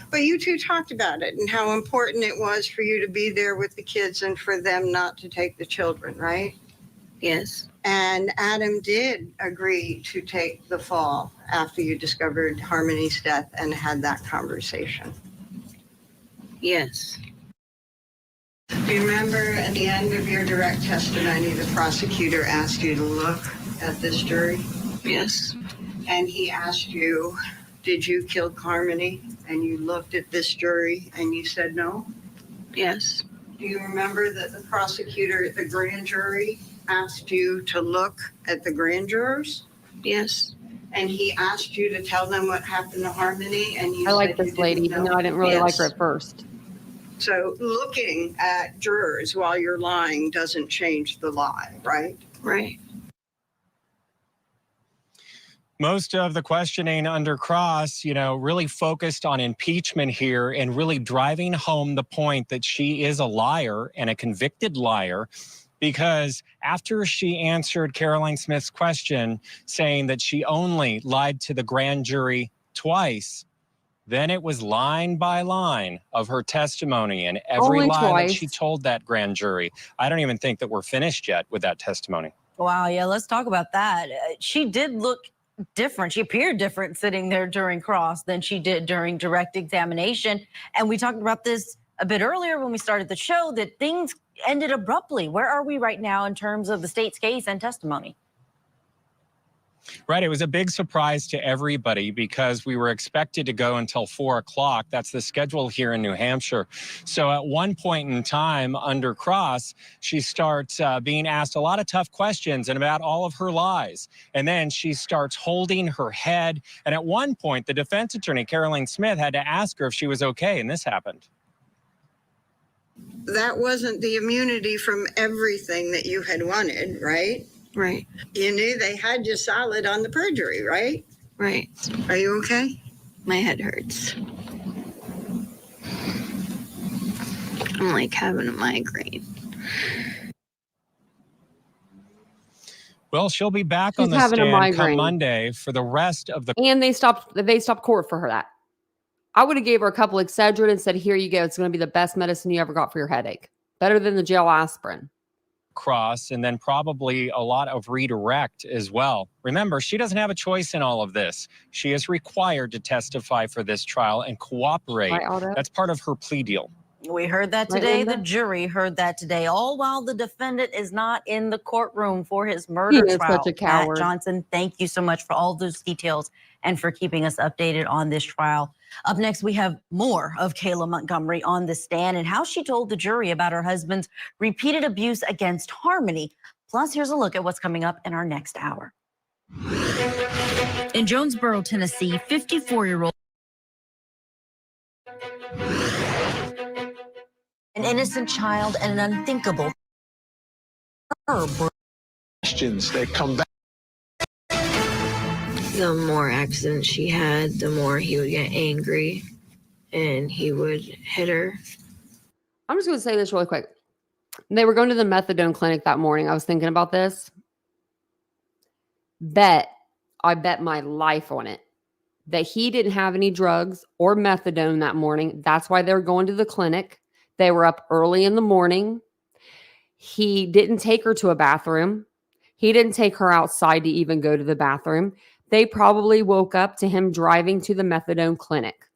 But you two talked about it and how important it was for you to be there with the kids and for them not to take the children, right? Yes. And Adam did agree to take the fall after you discovered Harmony's death and had that conversation. Yes. Do you remember at the end of your direct testimony, the prosecutor asked you to look at this jury? Yes. And he asked you, did you kill Harmony? And you looked at this jury and you said no? Yes. Do you remember that the prosecutor at the grand jury asked you to look at the grand jurors? Yes. And he asked you to tell them what happened to Harmony, and you I said like you this didn't lady, even know? though I didn't really like her Yes. at first. So looking at jurors while you're lying doesn't change the lie, right? Right. Most of the questioning under cross, really focused on impeachment here and really driving home the point that she is a liar and a convicted liar, because after she answered Caroline Smith's question saying that she only lied to the grand jury twice, then it was line by line of her testimony and every Only lie twice. that she told that grand jury. I don't even think that we're finished yet with that testimony. Wow, yeah, let's talk about that. She did look different. She appeared different sitting there during cross than she did during direct examination. And we talked about this a bit earlier when we started the show, that things ended abruptly. Where are we right now in terms of the state's case and testimony? Right. It was a big surprise to everybody because we were expected to go until 4 o'clock. That's the schedule here in New Hampshire. So at one point in time under cross, she starts being asked a lot of tough questions and about all of her lies. And then she starts holding her head. And at one point, the defense attorney, Caroline Smith, had to ask her if she was okay. And this happened. That wasn't the immunity from everything that you had wanted, right? Right. You knew they had you solid on the perjury, right? Right. Are you okay? My head hurts. I'm like having a migraine. Well, she'll be back She's on the having a stand come migraine. Monday for the rest of the. And they stopped court for her that. I would have gave her a couple Excedrin and said, here you go. It's going to be the best medicine you ever got for your headache. Better than the jail aspirin. Cross, and then probably a lot of redirect as well. Remember, she doesn't have a choice in all of this. She is required to testify for this trial and cooperate. Right, Aldo? That's part of her plea deal. We heard that Right, today. Linda? The jury heard that today, all while the defendant is not in the courtroom for his He murder is trial. such a coward. Matt Johnson, thank you so much for all those details and for keeping us updated on this trial. Up next, we have more of Kayla Montgomery on the stand and how she told the jury about her husband's repeated abuse against Harmony. Plus, here's a look at what's coming up in our next hour. In Jonesboro, Tennessee, 54-year-old an innocent child and an unthinkable Questions that come back. The more accidents she had, the more he would get angry and he would hit her. I'm just going to say this really quick. They were going to the methadone clinic that morning. I was thinking about this. I bet my life on it that he didn't have any drugs or methadone that morning. That's why they were going to the clinic. They were up early in the morning. He didn't take her to a bathroom. He didn't take her outside to even go to the bathroom. They probably woke up to him driving to the methadone clinic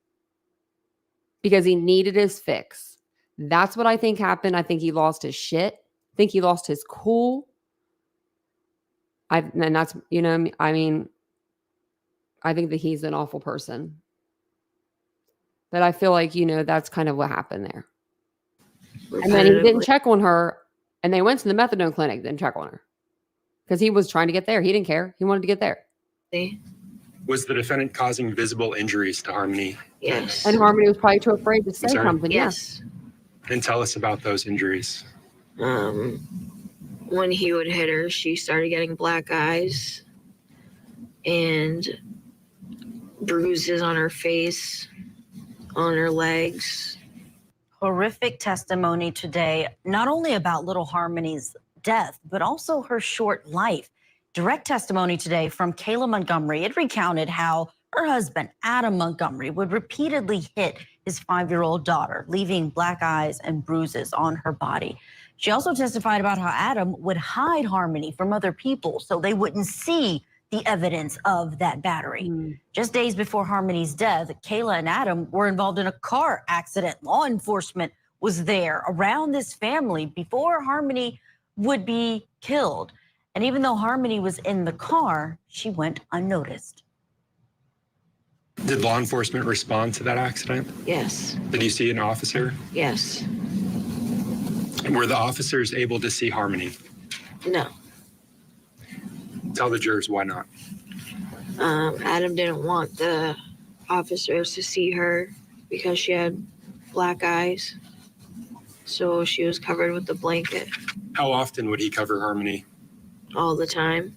because he needed his fix. That's what I think happened. I think he lost his shit. I think he lost his cool. And that's, I mean, I think that he's an awful person. But I feel like, that's kind of what happened there. And then he didn't check on her. And they went to the methadone clinic, didn't check on her. Because he was trying to get there. He didn't care. He wanted to get there. Was the defendant causing visible injuries to Harmony? Yes. And Harmony was probably too afraid to say sorry? something. Yes. And tell us about those injuries. When he would hit her, she started getting black eyes and bruises on her face, on her legs. Horrific testimony today, not only about little Harmony's death, but also her short life. Direct testimony today from Kayla Montgomery. It recounted how her husband, Adam Montgomery, would repeatedly hit his 5-year-old daughter, leaving black eyes and bruises on her body. She also testified about how Adam would hide Harmony from other people so they wouldn't see the evidence of that battery. Just days before Harmony's death, Kayla and Adam were involved in a car accident. Law enforcement was there around this family before Harmony would be killed. And even though Harmony was in the car, she went unnoticed. Did law enforcement respond to that accident? Yes. Did you see an officer? Yes. Were the officers able to see Harmony? No. Tell the jurors why not. Adam didn't want the officers to see her because she had black eyes. So she was covered with the blanket How often would he cover Harmony? all the time.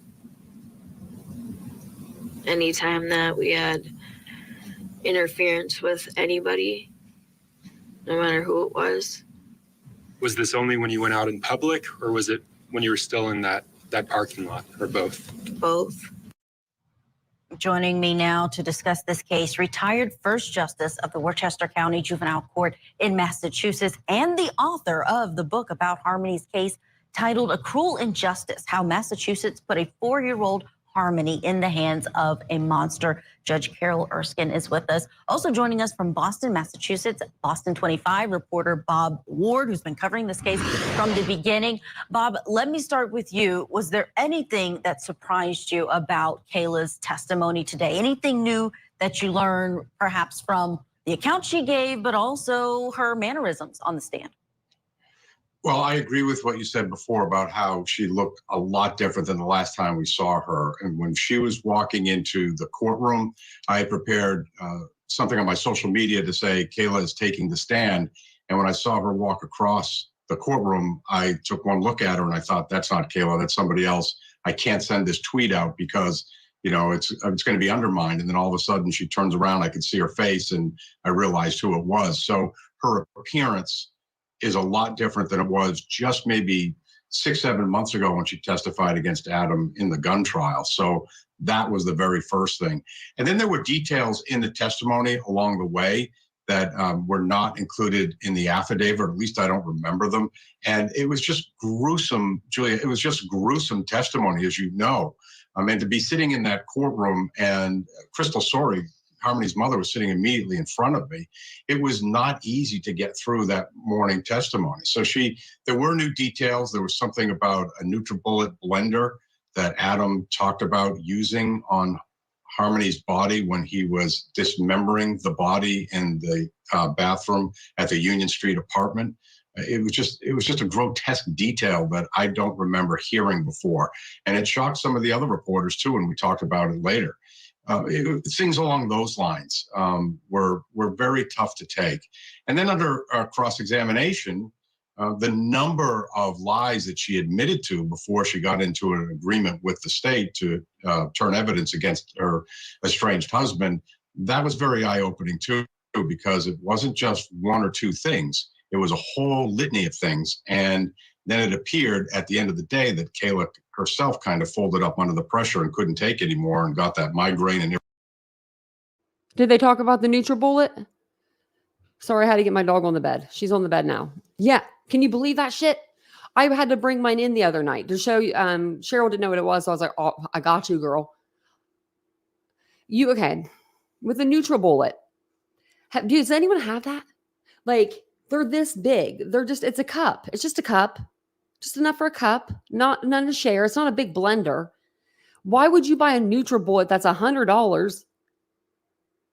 Anytime that we had interference with anybody, no matter who it was. Was this only when you went out in public, or was it when you were still in that parking lot, or both? Both. Joining me now to discuss this case, retired First Justice of the Worcester County Juvenile Court in Massachusetts and the author of the book about Harmony's case titled A Cruel Injustice, How Massachusetts Put a 4-Year-Old Harmony in the Hands of a Monster. Judge Carol Erskine is with us. Also joining us from Boston, Massachusetts, Boston 25 reporter Bob Ward, who's been covering this case from the beginning. Bob, let me start with you. Was there anything that surprised you about Kayla's testimony today? Anything new that you learned perhaps from the account she gave, but also her mannerisms on the stand? Well, I agree with what you said before about how she looked a lot different than the last time we saw her. And when she was walking into the courtroom, I had prepared something on my social media to say Kayla is taking the stand. And when I saw her walk across the courtroom, I took one look at her and I thought, that's not Kayla, that's somebody else. I can't send this tweet out because, you know, it's going to be undermined. And then all of a sudden she turns around, I could see her face and I realized who it was. So her appearance is a lot different than it was just maybe 6-7 months ago when she testified against Adam in the gun trial. So that was the very first thing. And then there were details in the testimony along the way that were not included in the affidavit, or at least I don't remember them. And it was just gruesome, Julia, it was just gruesome testimony, as you know. I mean, to be sitting in that courtroom and Crystal Sorey, Harmony's mother, was sitting immediately in front of me. It was not easy to get through that morning testimony. So there were new details. There was something about a NutriBullet blender that Adam talked about using on Harmony's body when he was dismembering the body in the bathroom at the Union Street apartment. It was just a grotesque detail that I don't remember hearing before. And it shocked some of the other reporters too, and we talked about it later. Things along those lines were very tough to take. And then under cross-examination, the number of lies that she admitted to before she got into an agreement with the state to turn evidence against her estranged husband, that was very eye-opening too, because it wasn't just one or two things. It was a whole litany of things. And then it appeared at the end of the day that Kayla herself kind of folded up under the pressure and couldn't take anymore and got that migraine. And Did they talk about the NutriBullet? Sorry, I had to get my dog on the bed. She's on the bed now. Yeah. Can you believe that shit? I had to bring mine in the other night to show you. Cheryl didn't know what it was. So I was like, oh, I got you, girl. Okay. With the NutriBullet. Does anyone have that? Like, they're this big. It's a cup. It's just a cup. Just enough for a cup. None to share. It's not a big blender. Why would you buy a NutriBullet that's $100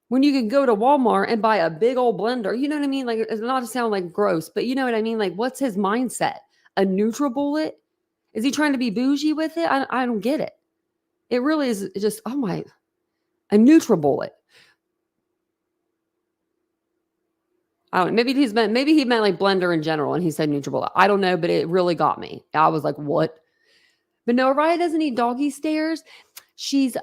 when you can go to Walmart and buy a big old blender? You know what I mean? Like, it's not to sound like gross, but you know what I mean? Like, what's his mindset? A NutriBullet? Is he trying to be bougie with it? I don't get it. It really is just, oh my. A NutriBullet. I don't know. Maybe he meant like blender in general and he said NutriBullet. I don't know, but it really got me. I was like, what? But no, Raya doesn't need doggy stares. She's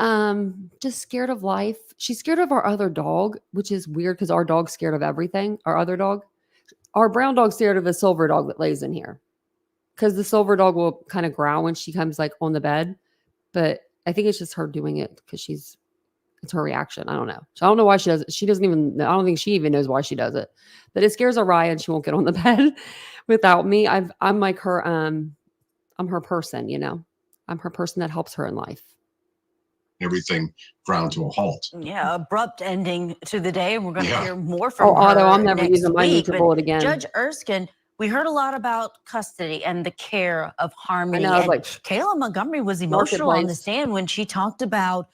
just scared of life. She's scared of our other dog, which is weird because our dog's scared of everything. Our other dog. Our brown dog's scared of a silver dog that lays in here. Because the silver dog will kind of growl when she comes like on the bed. But I think it's just her doing it because it's her reaction. I don't know. So I don't know why she does it. She doesn't even, I don't think she even knows why she does it. But it scares Araya and she won't get on the bed without me. I'm like her, I'm her person, you know. I'm her person that helps her in life. Everything ground to a halt. Yeah, abrupt ending to the day. We're going to hear more from her Otto, I'm never next using my week. NutriBullet again. Judge Erskine, we heard a lot about custody and the care of Harmony. I know, and like, Kayla Montgomery was emotional on the stand when she talked about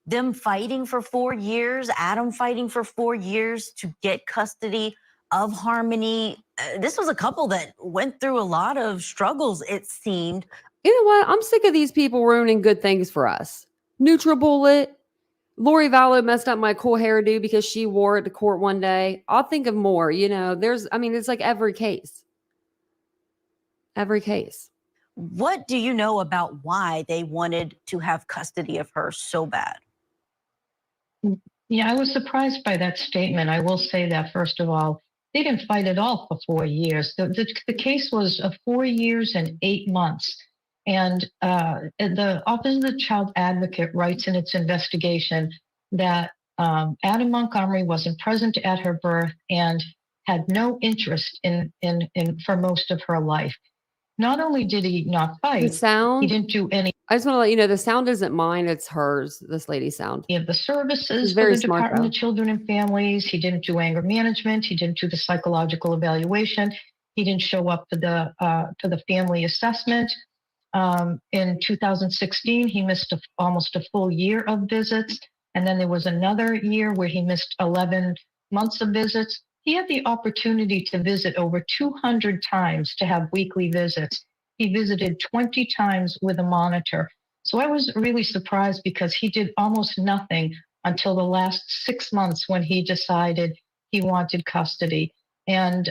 them fighting for 4 years, Adam fighting for 4 years to get custody of Harmony. This was a couple that went through a lot of struggles, it seemed. You know what? I'm sick of these people ruining good things for us. NutriBullet. Lori Vallow messed up my cool hairdo because she wore it to court one day. I'll think of more, you know. It's like every case. Every case. What do you know about why they wanted to have custody of her so bad? Yeah, I was surprised by that statement. I will say that, first of all, they didn't fight at all for 4 years. The case was 4 years and 8 months. And the Office of the Child Advocate writes in its investigation that Adam Montgomery wasn't present at her birth and had no interest in for most of her life. Not only did he not fight, The sound. he didn't do any I just want to let you know the sound isn't mine, it's hers, this lady's sound. of the services She's for very the smart, Department though. of Children and Families. He didn't do anger management. He didn't do the psychological evaluation. He didn't show up for the family assessment. In 2016, he missed almost a full year of visits. And then there was another year where he missed 11 months of visits. He had the opportunity to visit over 200 times to have weekly visits. He visited 20 times with a monitor. So I was really surprised because he did almost nothing until the last 6 months when he decided he wanted custody. And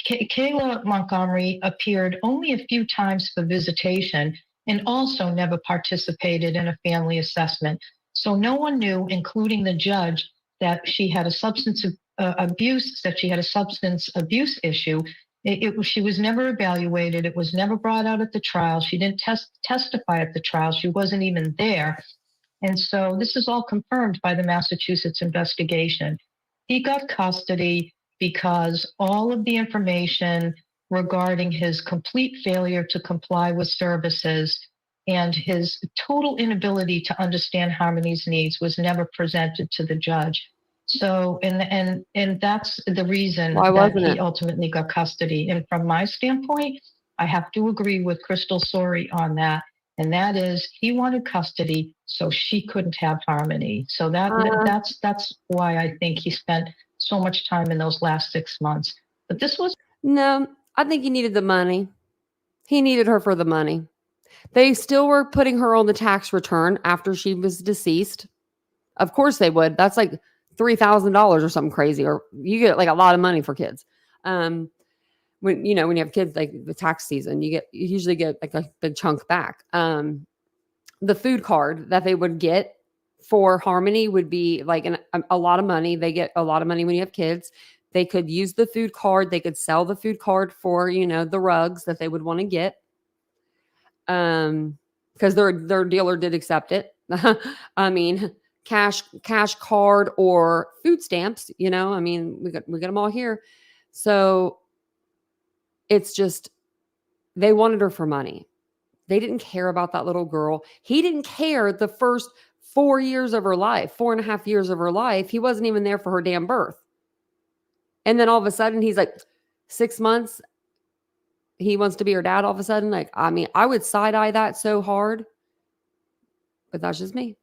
Kayla Montgomery appeared only a few times for visitation and also never participated in a family assessment. So no one knew, including the judge, that she had a substance abuse issue. She was never evaluated. It was never brought out at the trial. She didn't testify at the trial. She wasn't even there. And so this is all confirmed by the Massachusetts investigation. He got custody because all of the information regarding his complete failure to comply with services and his total inability to understand Harmony's needs was never presented to the judge. So, and that's the reason that he ultimately got custody. And from my standpoint, I have to agree with Crystal Sori on that. And that is, he wanted custody so she couldn't have Harmony. So that's why I think he spent so much time in those last 6 months. But this was... No, I think he needed the money. He needed her for the money. They still were putting her on the tax return after she was deceased. Of course they would. That's like $3,000 or something crazy, or you get like a lot of money for kids. When you have kids, like the tax season, you usually get like a big chunk back. The food card that they would get for Harmony would be like a lot of money. They get a lot of money when you have kids. They could use the food card. They could sell the food card for, the rugs that they would want to get. Because their dealer did accept it. I mean, cash card or food stamps, we got them all here. So it's just, they wanted her for money. They didn't care about that little girl. He didn't care the first 4 years of her life, 4.5 years of her life. He wasn't even there for her damn birth. And then all of a sudden he's like 6 months. He wants to be her dad all of a sudden. Like, I would side eye that so hard, but that's just me.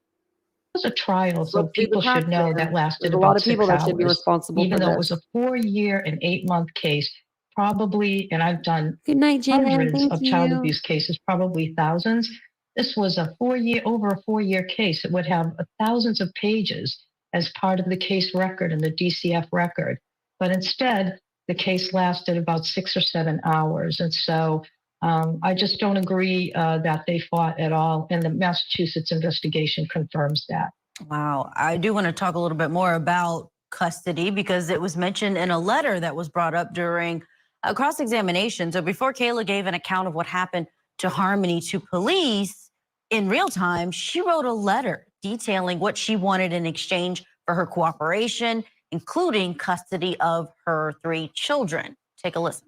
It was a trial, so people should know that lasted a about lot of 6 people that hours. should be responsible Even for though this. it was a 4 year and 8 month case, probably, and I've done Good night, Jen. hundreds Thank of you. child abuse cases, probably thousands. This was over a 4-year case. It would have thousands of pages as part of the case record and the DCF record. But instead, the case lasted about 6 or 7 hours. And so I just don't agree that they fought at all. And the Massachusetts investigation confirms that. Wow. I do want to talk a little bit more about custody because it was mentioned in a letter that was brought up during a cross-examination. So before Kayla gave an account of what happened to Harmony to police in real time, she wrote a letter detailing what she wanted in exchange for her cooperation, including custody of her 3 children. Take a listen.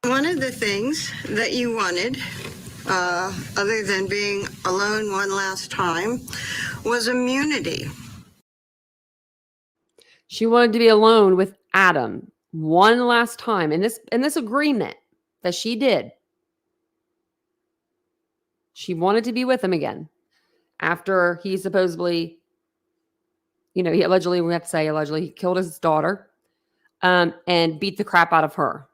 One of the things that you wanted, other than being alone one last time, was immunity. She wanted to be alone with Adam one last time in this agreement that she did. She wanted to be with him again after he supposedly, he allegedly, we have to say allegedly, he killed his daughter and beat the crap out of her.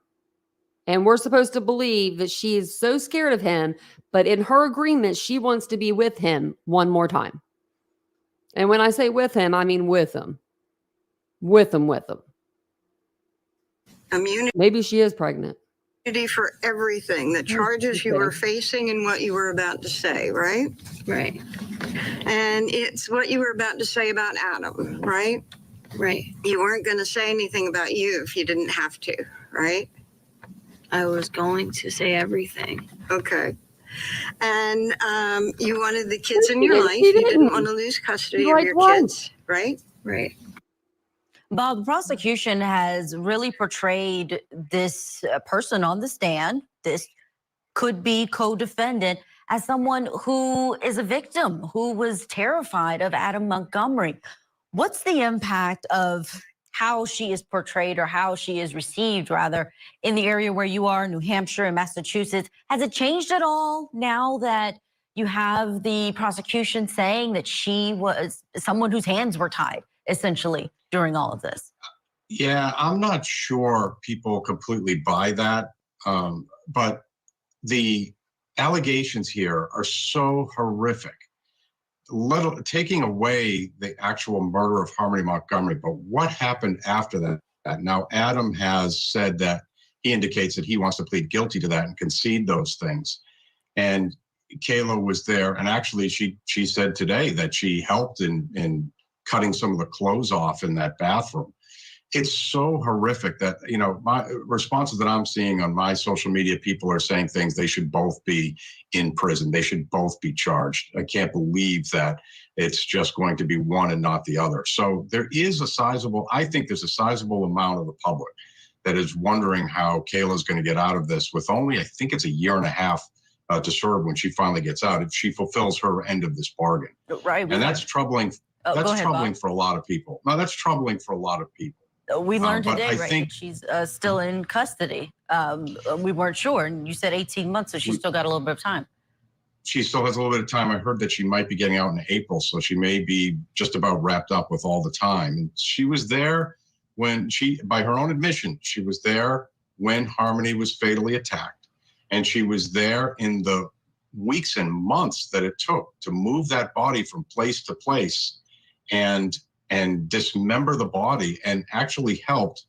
And we're supposed to believe that she is so scared of him, but in her agreement, she wants to be with him one more time. And when I say with him, I mean with him. With him. Immunity Maybe she is pregnant. for everything, the charges you were facing and what you were about to say, right? Right. And it's what you were about to say about Adam, right? Right. You weren't going to say anything about you if you didn't have to, right? I was going to say everything. Okay. And you wanted the kids in She your didn't- life. she You didn't didn't. want to lose custody She of liked your one. kids, right? Right. Bob, the prosecution has really portrayed this person on the stand, this could be co-defendant, as someone who is a victim, who was terrified of Adam Montgomery. What's the impact of how she is portrayed, or how she is received, rather, in the area where you are, New Hampshire and Massachusetts? Has it changed at all now that you have the prosecution saying that she was someone whose hands were tied, essentially, during all of this? Yeah, I'm not sure people completely buy that. But the allegations here are so horrific. Taking away the actual murder of Harmony Montgomery, but what happened after that? Now, Adam has said that he indicates that he wants to plead guilty to that and concede those things. And Kayla was there, and actually she said today that she helped in cutting some of the clothes off in that bathroom. It's so horrific that, my responses that I'm seeing on my social media, people are saying things, they should both be in prison. They should both be charged. I can't believe that it's just going to be one and not the other. So there is I think there's a sizable amount of the public that is wondering how Kayla's going to get out of this with only, I think it's 1.5 years to serve when she finally gets out, if she fulfills her end of this bargain. Right. And that's troubling. That's troubling for a lot of people. No, that's troubling for a lot of people. We learned But today, I right, think- that she's still in custody. We weren't sure, and you said 18 months, so she's still got a little bit of time. She still has a little bit of time. I heard that she might be getting out in April, so she may be just about wrapped up with all the time. And she was there when by her own admission, she was there when Harmony was fatally attacked. And she was there in the weeks and months that it took to move that body from place to place and dismember the body, and actually helped,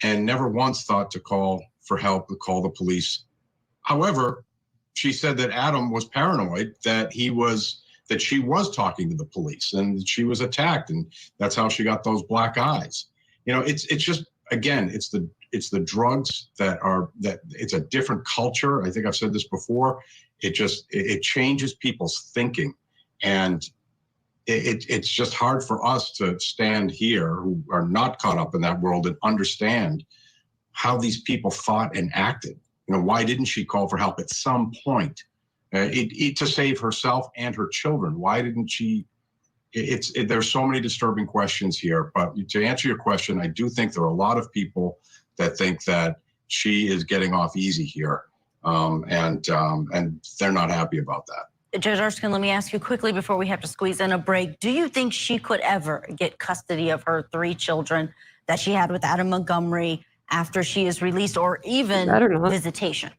and never once thought to call for help, to call the police. However, she said that Adam was paranoid, that she was talking to the police, and she was attacked, and that's how she got those black eyes. It's just, again, it's the drugs that it's a different culture. I think I've said this before. It changes people's thinking, and it's just hard for us to stand here who are not caught up in that world and understand how these people thought and acted. Why didn't she call for help at some point to save herself and her children? Why didn't she? There's so many disturbing questions here. But to answer your question, I do think there are a lot of people that think that she is getting off easy here, and they're not happy about that. Judge Erskine, let me ask you quickly before we have to squeeze in a break. Do you think she could ever get custody of her 3 children that she had with Adam Montgomery after she is released, or even visitation?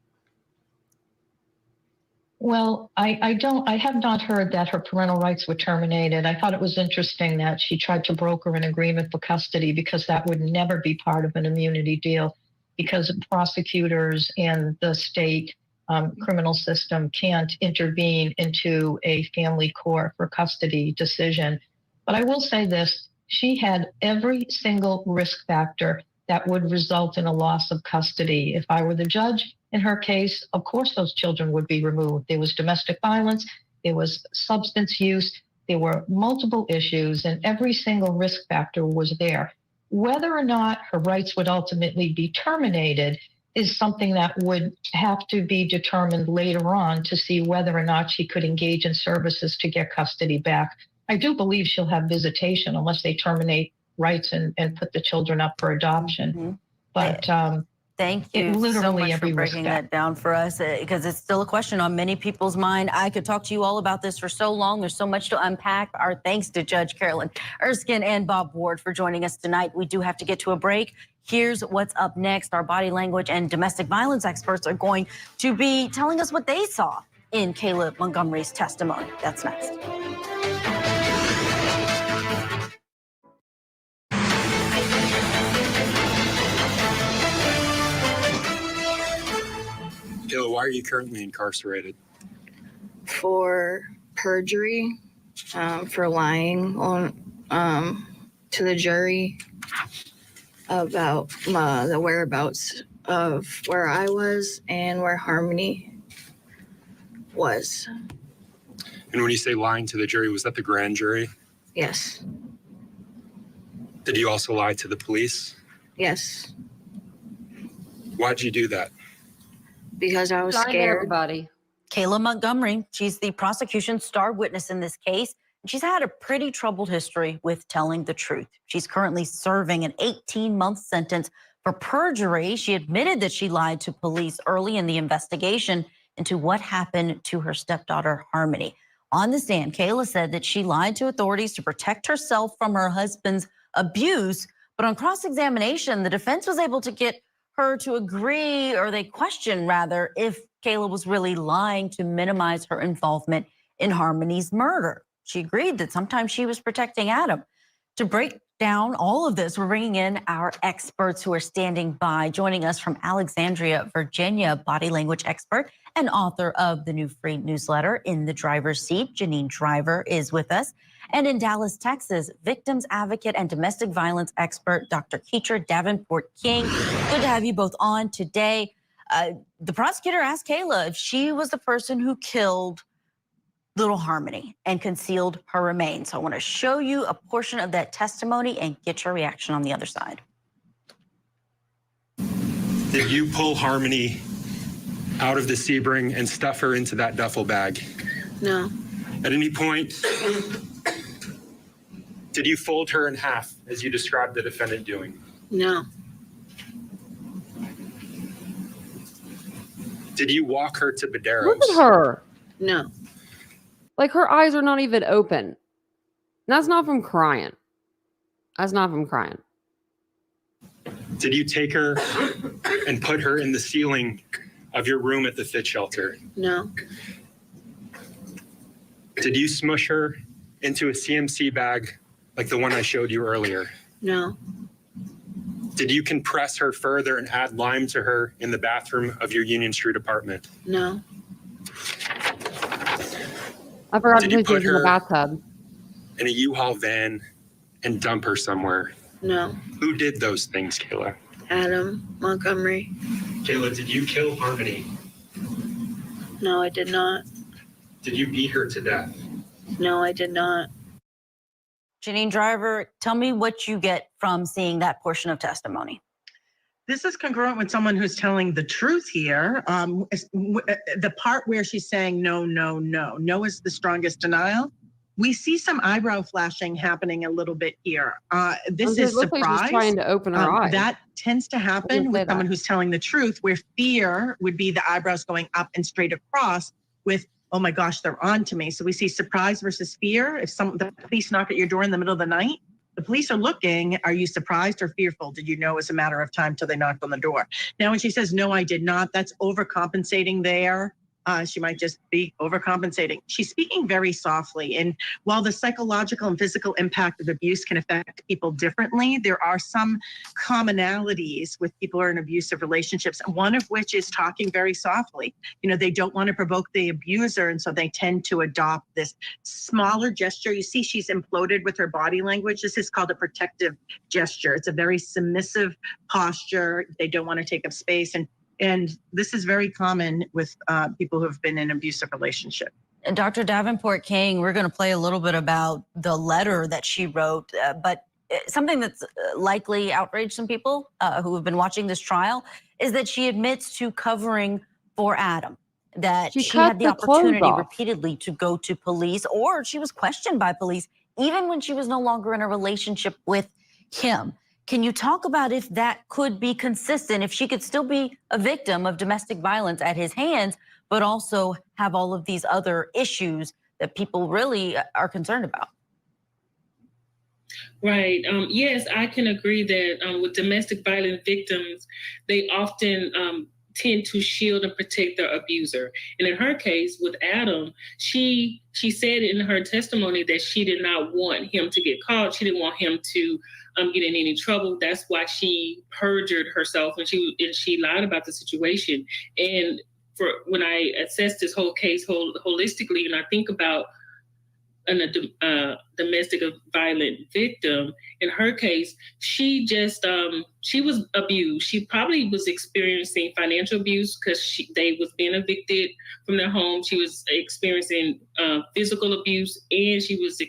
Well, I have not heard that her parental rights were terminated. I thought it was interesting that she tried to broker an agreement for custody because that would never be part of an immunity deal because prosecutors and the state criminal system can't intervene into a family court for custody decision. But I will say this, she had every single risk factor that would result in a loss of custody. If I were the judge in her case, of course those children would be removed. There was domestic violence, there was substance use, there were multiple issues, and every single risk factor was there. Whether or not her rights would ultimately be terminated is something that would have to be determined later on to see whether or not she could engage in services to get custody back. I do believe she'll have visitation unless they terminate rights and put the children up for adoption. Mm-hmm. But thank you so much for breaking that down for us because it's still a question on many people's mind. I could talk to you all about this for so long. There's so much to unpack. Our thanks to Judge Carolyn Erskine and Bob Ward for joining us tonight. We do have to get to a break. Here's what's up next. Our body language and domestic violence experts are going to be telling us what they saw in Kayla Montgomery's testimony. That's next. Kayla, why are you currently incarcerated? For perjury, for lying on to the jury about the whereabouts of where I was and where Harmony was. And when you say lying to the jury, was that the grand jury? Yes. Did you also lie to the police? Yes. Why'd you do that? Because I was Lying to scared. everybody. Kayla Montgomery, she's the prosecution's star witness in this case. She's had a pretty troubled history with telling the truth. She's currently serving an 18-month sentence for perjury. She admitted that she lied to police early in the investigation into what happened to her stepdaughter, Harmony. On the stand, Kayla said that she lied to authorities to protect herself from her husband's abuse. But on cross-examination, the defense was able to get her to agree, or they questioned rather, if Kayla was really lying to minimize her involvement in Harmony's murder. She agreed that sometimes she was protecting Adam. To break down all of this, we're bringing in our experts who are standing by. Joining us from Alexandria, Virginia, body language expert and author of the new free newsletter, In the Driver's Seat, Janine Driver is with us. And in Dallas, Texas, victims advocate and domestic violence expert, Dr. Keetra Davenport-King. Good to have you both on today. The prosecutor asked Kayla if she was the person who killed little Harmony and concealed her remains. So I want to show you a portion of that testimony and get your reaction on the other side. Did you pull Harmony out of the Sebring and stuff her into that duffel bag? No. At any point, did you fold her in half as you described the defendant doing? No. Did you walk her to Badero's? Look at her. No. Like her eyes are not even open. That's not from crying. That's not from crying. Did you take her and put her in the ceiling of your room at the fit shelter? No. Did you smush her into a CMC bag like the one I showed you earlier? No. Did you compress her further and add lime to her in the bathroom of your Union Street apartment? No. I forgot Did to you put put these in the her bathtub. in a U-Haul van and dump her somewhere? No. Who did those things, Kayla? Adam Montgomery. Kayla, did you kill Harmony? No, I did not. Did you beat her to death? No, I did not. Janine Driver, tell me what you get from seeing that portion of testimony. This is congruent with someone who's telling the truth here. The part where she's saying no, no, no. No is the strongest denial. We see some eyebrow flashing happening a little bit here. This is Like surprise. she's trying to open her eyes. That tends to happen with someone that. who's telling the truth, where fear would be the eyebrows going up and straight across with, oh my gosh, they're on to me. So we see surprise versus fear. If the police knock at your door in the middle of the night, the police are looking, are you surprised or fearful? Did you know it was a matter of time till they knocked on the door? Now, when she says, no, I did not, that's overcompensating there. She might just be overcompensating. She's speaking very softly. And while the psychological and physical impact of abuse can affect people differently, there are some commonalities with people who are in abusive relationships, one of which is talking very softly. You know, they don't want to provoke the abuser, and so they tend to adopt this smaller gesture. You see, she's imploded with her body language. This is called a protective gesture. It's a very submissive posture. They don't want to take up space. And this is very common with people who have been in abusive relationships. And Dr. Davenport King, we're going to play a little bit about the letter that she wrote, but something that's likely outraged some people who have been watching this trial is that she admits to covering for Adam, that she had the opportunity repeatedly to go to police, or she was questioned by police even when she was no longer in a relationship with him. Can you talk about if that could be consistent, if she could still be a victim of domestic violence at his hands, but also have all of these other issues that people really are concerned about? Right. Yes, I can agree that with domestic violence victims, they often tend to shield and protect their abuser. And in her case with Adam, she said in her testimony that she did not want him to get caught. She didn't want him to get in any trouble. That's why she perjured herself and she lied about the situation. And for when I assess this whole case holistically, and I think about a domestic violent victim, in her case, she was abused. She probably was experiencing financial abuse because they was being evicted from their home. She was experiencing physical abuse, and she was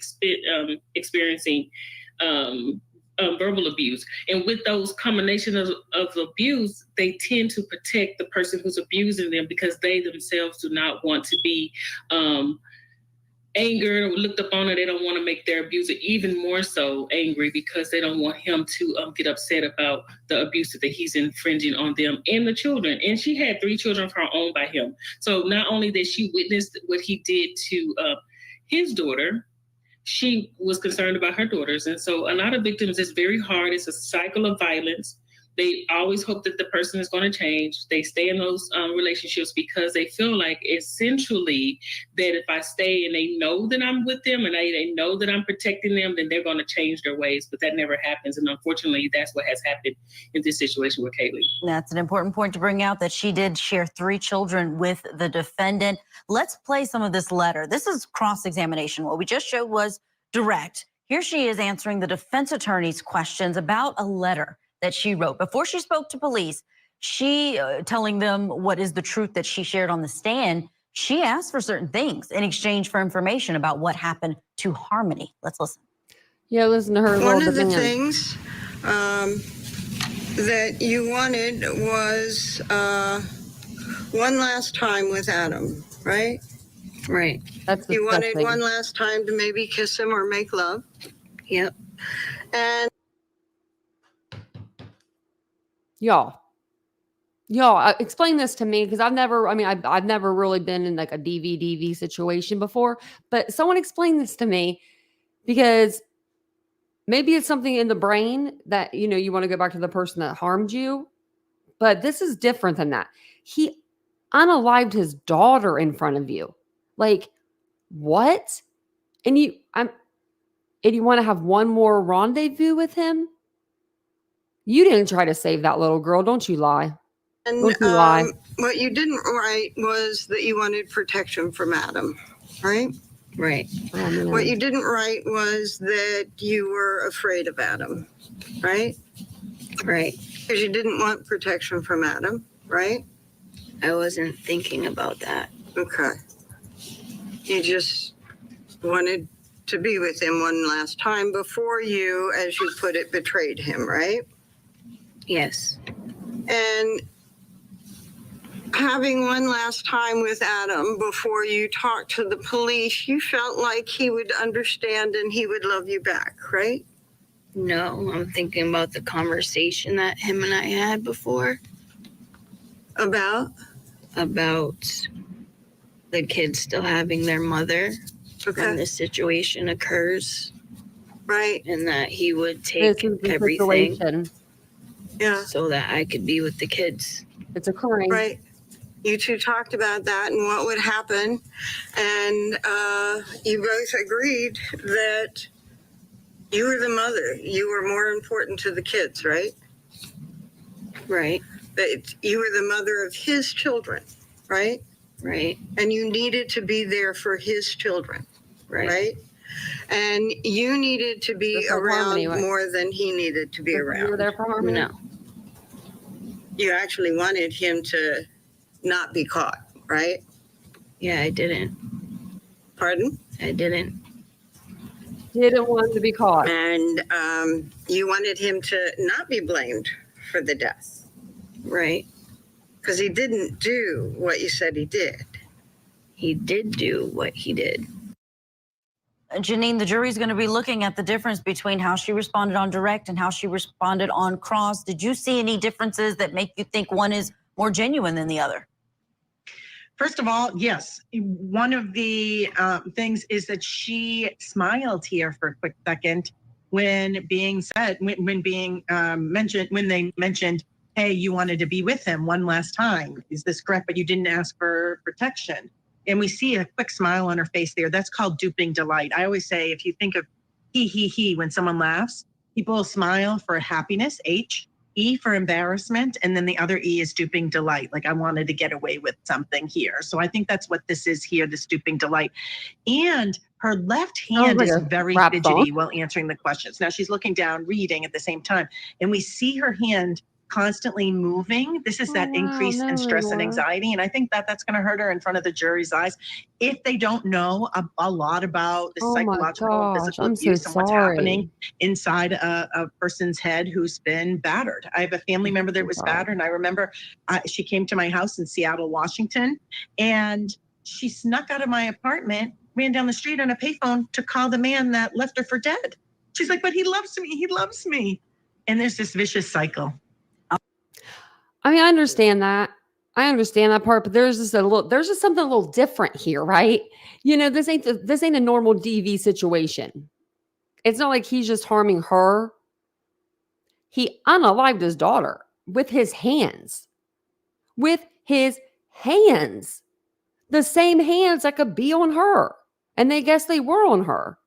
experiencing verbal abuse. And with those combinations of abuse, they tend to protect the person who's abusing them because they themselves do not want to be angered or looked upon, or they don't want to make their abuser even more so angry because they don't want him to get upset about the abuse that he's infringing on them and the children. And she had 3 children of her own by him. So not only did she witness what he did to his daughter, she was concerned about her daughters. And so a lot of victims, it's very hard. It's a cycle of violence. They always hope that the person is going to change. They stay in those relationships because they feel like essentially that if I stay and they know that I'm with them and they know that I'm protecting them, then they're going to change their ways. But that never happens. And unfortunately, that's what has happened in this situation with Kayla. That's an important point to bring out, that she did share 3 children with the defendant. Let's play some of this letter. This is cross-examination. What we just showed was direct. Here she is answering the defense attorney's questions about a letter that she wrote. Before she spoke to police, she telling them what is the truth that she shared on the stand. She asked for certain things in exchange for information about what happened to Harmony. Let's listen. Yeah, listen to her. One of the things that you wanted was one last time with Adam, right? Right. That's You wanted one last time to maybe kiss him or make love. Yep. And Y'all, explain this to me, because I've never really been in like a DV situation before, but someone explain this to me, because maybe it's something in the brain that, you want to go back to the person that harmed you, but this is different than that. He unalived his daughter in front of you. Like, what? And you want to have one more rendezvous with him? You didn't try to save that little girl. Don't you lie. And Don't you lie. What you didn't write was that you wanted protection from Adam, right? Right. Oh, What you didn't write was that you were afraid of Adam, right? Right. Because you didn't want protection from Adam, right? I wasn't thinking about that. Okay. You just wanted to be with him one last time before you, as you put it, betrayed him, right? Yes. And having one last time with Adam before you talked to the police, you felt like he would understand and he would love you back, right? No, I'm thinking about the conversation that him and I had before. About the kids still having their mother when this situation occurs. Right. And that he would take everything so that I could be with the kids. It's occurring. Right. You two talked about that and what would happen. And you both agreed that you were the mother. You were more important to the kids, right? Right. That you were the mother of his children, right? Right. And you needed to be there for his children, right? And you needed to be around more than he needed to be around. You were there for Harmony? No. You actually wanted him to not be caught, right? Yeah, I didn't. Pardon? I didn't. Didn't want to be caught. And you wanted him to not be blamed for the death. Right. Because he didn't do what you said he did. He did do what he did. Janine, the jury's going to be looking at the difference between how she responded on direct and how she responded on cross. Did you see any differences that make you think one is more genuine than the other? First of all, yes. One of the things is that she smiled here for a quick second when being said, when being mentioned, when they mentioned, hey, you wanted to be with him one last time. Is this correct? But you didn't ask for protection. And we see a quick smile on her face there. That's called duping delight. I always say, if you think of he, when someone laughs, people smile for happiness, H, E for embarrassment, and then the other E is duping delight. Like, I wanted to get away with something here. So I think that's what this is here, this duping delight. And her left hand is very fidgety while answering the questions. Now she's looking down, reading at the same time, and we see her hand constantly moving. This is that increase in stress and anxiety. And I think that that's going to hurt her in front of the jury's eyes if they don't know a lot about the psychological and physical abuse and what's happening inside a person's head who's been battered. I have a family member that was battered. And I remember she came to my house in Seattle, Washington, and she snuck out of my apartment, ran down the street on a payphone to call the man that left her for dead. She's like, but he loves me. He loves me. And there's this vicious cycle. I mean, I understand that. I understand that part, but there's just something a little different here, right? You know, this ain't a normal DV situation. It's not like he's just harming her. He unalived his daughter with his hands. With his hands. The same hands that could be on her. And they guess they were on her.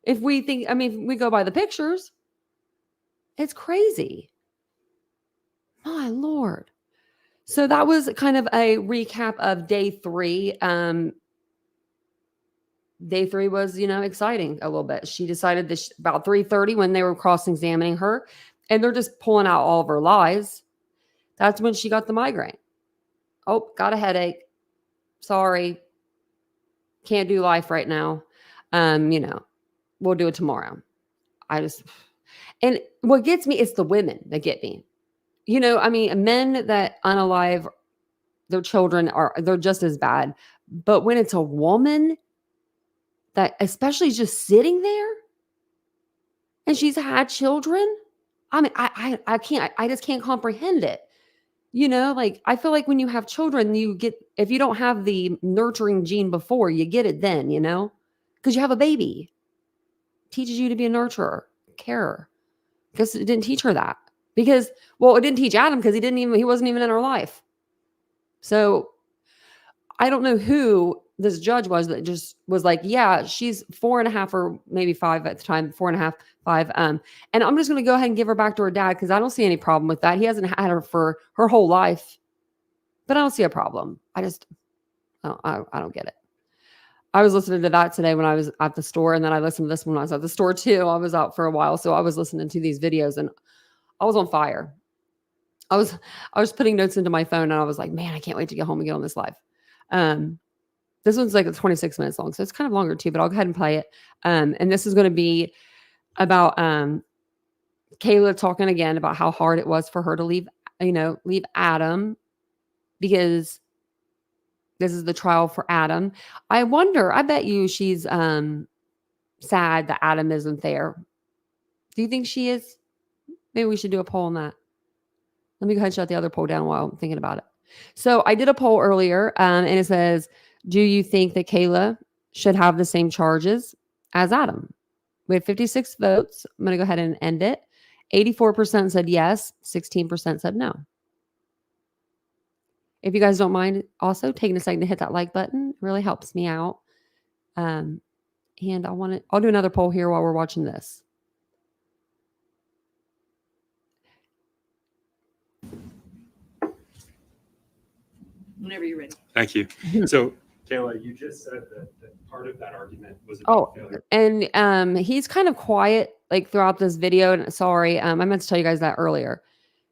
If we think, I mean, if we go by the pictures, it's crazy. My Lord. So that was kind of a recap of day 3. Day 3 was, exciting a little bit. She decided that about 3:30 when they were cross-examining her, and they're just pulling out all of her lies. That's when she got the migraine. Oh, got a headache. Sorry. Can't do life right now. We'll do it tomorrow. And what gets me is the women that get me. Men that unalive their children they're just as bad. But when it's a woman that especially just sitting there and she's had children, I mean, I just can't comprehend it. I feel like when you have children, if you don't have the nurturing gene before, you get it then, because you have a baby. It teaches you to be a nurturer, carer. Because it didn't teach her that. Because, it didn't teach Adam because he wasn't even in her life. So I don't know who this judge was that just was like, yeah, she's 4.5 or maybe 5 at the time, 4.5, 5. And I'm just going to go ahead and give her back to her dad because I don't see any problem with that. He hasn't had her for her whole life. But I don't see a problem. I don't get it. I was listening to that today when I was at the store, and then I listened to this when I was at the store too. I was out for a while, so I was listening to these videos and I was on fire. I was putting notes into my phone and I was like, man, I can't wait to get home and get on this live. This one's like 26 minutes long, so it's kind of longer too, but I'll go ahead and play it. And this is going to be about Kayla talking again about how hard it was for her to leave Adam, because this is the trial for Adam. I bet you she's sad that Adam isn't there. Do you think she is? Maybe we should do a poll on that. Let me go ahead and shut the other poll down while I'm thinking about it. So I did a poll earlier, and it says, do you think that Kayla should have the same charges as Adam? We had 56 votes. I'm going to go ahead and end it. 84% said yes. 16% said no. If you guys don't mind also taking a second to hit that like button, it really helps me out. And I'll do another poll here while we're watching this. Whenever you're ready. Thank you. So, Kayla, you just said that part of that argument was about failure. And he's kind of quiet like throughout this video. And sorry, I meant to tell you guys that earlier.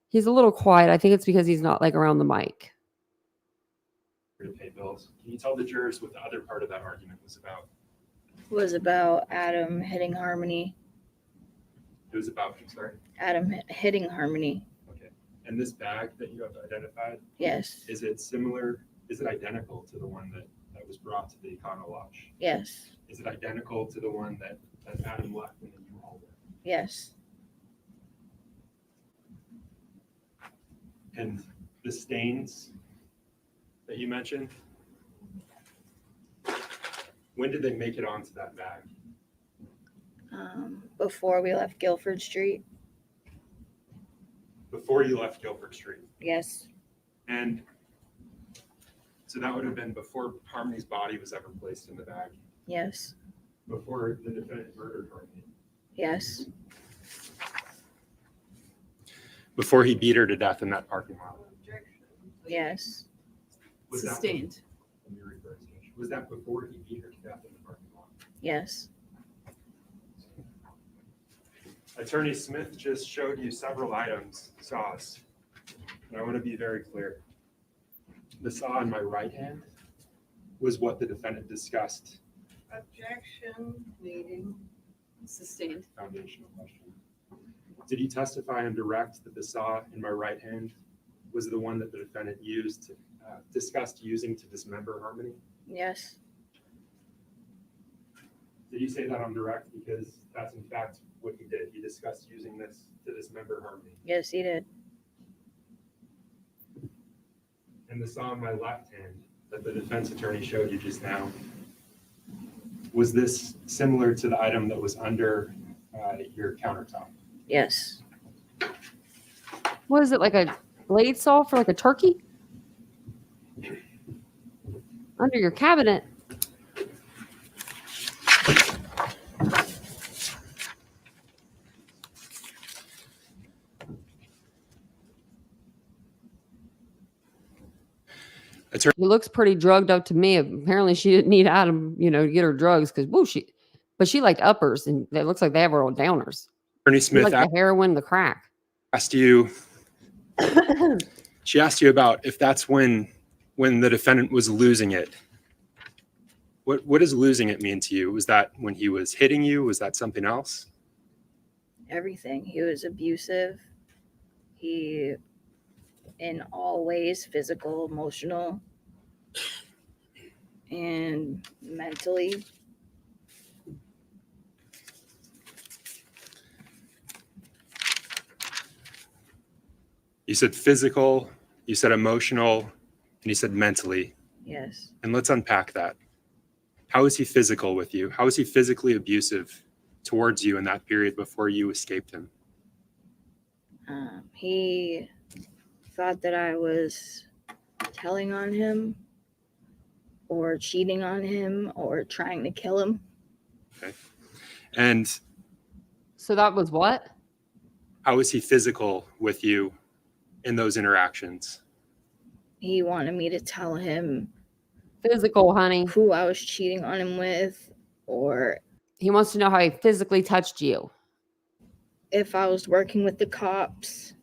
He's a little quiet. I think it's because he's not like around the mic. To pay bills. Can you tell the jurors what the other part of that argument was about? Was about Adam hitting Harmony. It was about, I'm sorry? Adam hitting Harmony. Okay. And this bag that you have identified? Yes. Is it similar? Is it identical to the one that was brought to the Econo Lodge? Yes. Is it identical to the one that Adam left in the U-Haul? Yes. And the stains that you mentioned, when did they make it onto that bag? Before we left Guilford Street. Before you left Guilford Street? Yes. And so that would have been before Harmony's body was ever placed in the bag? Yes. Before the defendant murdered Harmony? Yes. Before he beat her to death in that parking lot? Yes. Was Sustained. Was that before he beat her to death in the parking lot? Yes. Attorney Smith just showed you several items, saws, and I want to be very clear. The saw in my right hand was what the defendant discussed. Objection, meeting. Sustained. Foundational question. Did he testify on direct that the saw in my right hand was the one that the defendant used, discussed using to dismember Harmony? Yes. Did he say that on direct because that's in fact what he did? He discussed using this to dismember Harmony. Yes, he did. And the saw in my left hand that the defense attorney showed you just now, was this similar to the item that was under your countertop? Yes. What is it, like a blade saw for like a turkey? Under your cabinet. He looks pretty drugged up to me. Apparently she didn't need Adam, to get her drugs because she liked uppers and it looks like they have her own downers. Attorney Smith, like the heroin, the crack. She asked you about if that's when the defendant was losing it. What does losing it mean to you? Was that when he was hitting you? Was that something else? Everything. He was abusive. He, in all ways, physical, emotional, and mentally. You said physical, you said emotional, and you said mentally. Yes. And let's unpack that. How is he physical with you? How is he physically abusive towards you in that period before you escaped him? He thought that I was telling on him or cheating on him or trying to kill him. Okay. And so that was what? How is he physical with you in those interactions? He wanted me to tell him physical, honey, who I was cheating on him with, or he wants to know how he physically touched you. If I was working with the cops.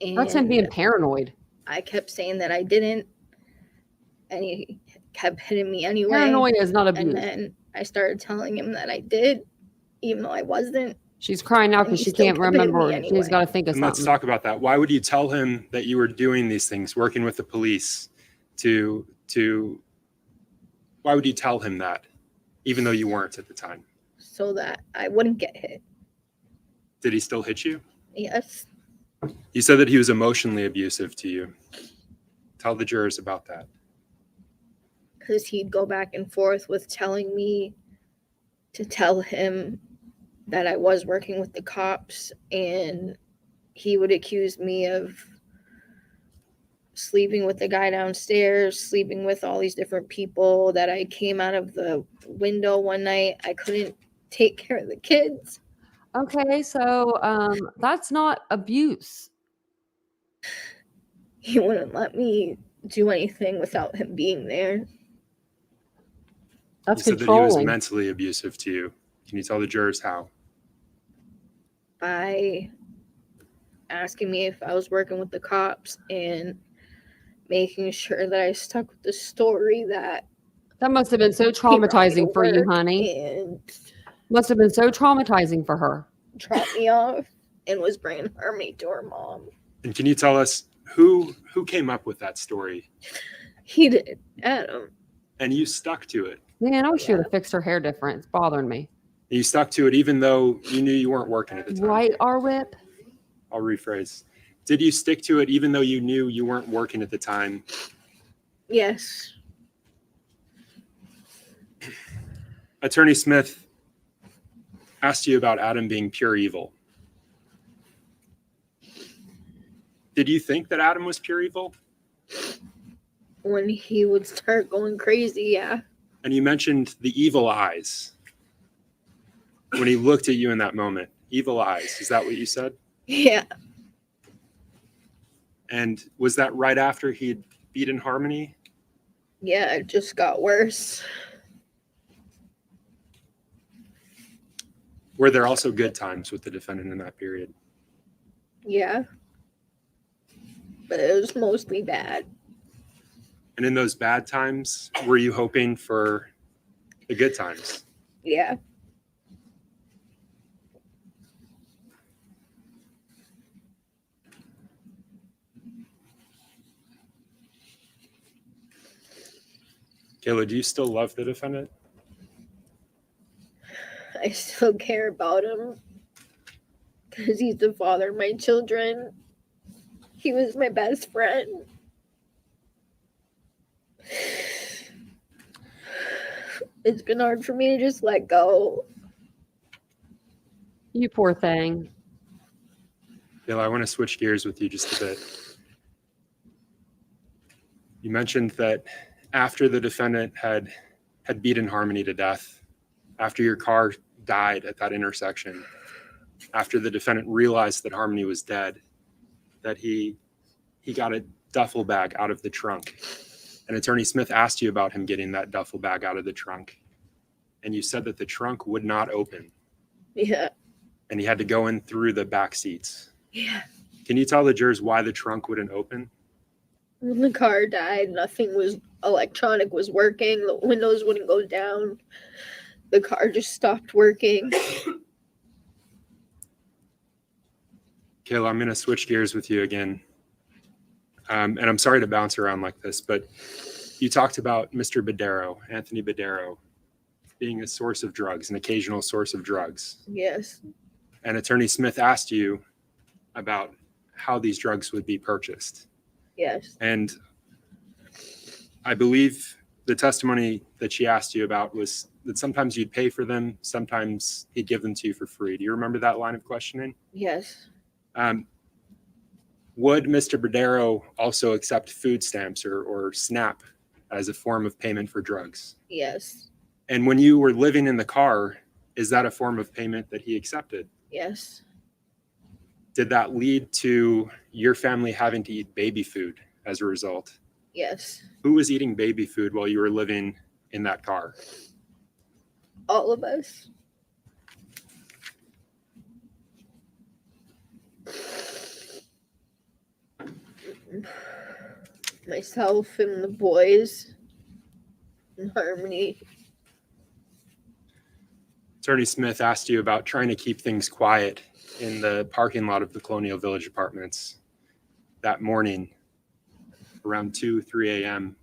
And that's him being paranoid. I kept saying that I didn't, and he kept hitting me anyway. Paranoia is not abuse. And then I started telling him that I did, even though I wasn't. She's crying now because she can't remember. Anyway. She's got to think of something. Let's talk about that. Why would you tell him that you were doing these things, working with the police, why would you tell him that, even though you weren't at the time? So that I wouldn't get hit. Did he still hit you? Yes. You said that he was emotionally abusive to you. Tell the jurors about that. Because he'd go back and forth with telling me to tell him that I was working with the cops, and he would accuse me of sleeping with the guy downstairs, sleeping with all these different people, that I came out of the window one night. I couldn't take care of the kids. Okay, so that's not abuse. He wouldn't let me do anything without him being there. That's You said that he was controlling. mentally abusive to you. Can you tell the jurors how? By asking me if I was working with the cops and making sure that I stuck with the story that That must have been so he brought me to traumatizing for you, work honey. and Must have been so traumatizing for her. dropped me off and was bringing Harmony to her mom. And can you tell us who came up with that story? He did, Adam. And you stuck to it. Man, I wish you would have fixed her hair different. It's bothering me. You stuck to it even though you knew you weren't working at the time. Right, R-Whip? I'll rephrase. Did you stick to it even though you knew you weren't working at the time? Yes. Attorney Smith asked you about Adam being pure evil. Did you think that Adam was pure evil? When he would start going crazy, yeah. And you mentioned the evil eyes. When he looked at you in that moment, evil eyes. Is that what you said? Yeah. And was that right after he'd beaten Harmony? Yeah, it just got worse. Were there also good times with the defendant in that period? Yeah. But it was mostly bad. And in those bad times, were you hoping for the good times? Yeah. Kayla, do you still love the defendant? I still care about him because he's the father of my children. He was my best friend. It's been hard for me to just let go. You poor thing. Kayla, I want to switch gears with you just a bit. You mentioned that after the defendant had beaten Harmony to death, after your car died at that intersection, after the defendant realized that Harmony was dead, that he got a duffel bag out of the trunk. And Attorney Smith asked you about him getting that duffel bag out of the trunk. And you said that the trunk would not open. Yeah. And he had to go in through the back seats. Yeah. Can you tell the jurors why the trunk wouldn't open? When the car died, nothing was electronic was working. The windows wouldn't go down. The car just stopped working. Kayla, I'm going to switch gears with you again. And I'm sorry to bounce around like this, but you talked about Mr. Badero, Anthony Badero, being a source of drugs, an occasional source of drugs. Yes. And Attorney Smith asked you about how these drugs would be purchased. Yes. And I believe the testimony that she asked you about was that sometimes you'd pay for them, sometimes he'd give them to you for free. Do you remember that line of questioning? Yes. Would Mr. Badero also accept food stamps or SNAP as a form of payment for drugs? Yes. And when you were living in the car, is that a form of payment that he accepted? Yes. Did that lead to your family having to eat baby food as a result? Yes. Who was eating baby food while you were living in that car? All of us. Myself and the boys and Harmony. Attorney Smith asked you about trying to keep things quiet in the parking lot of the Colonial Village Apartments that morning around 3 a.m.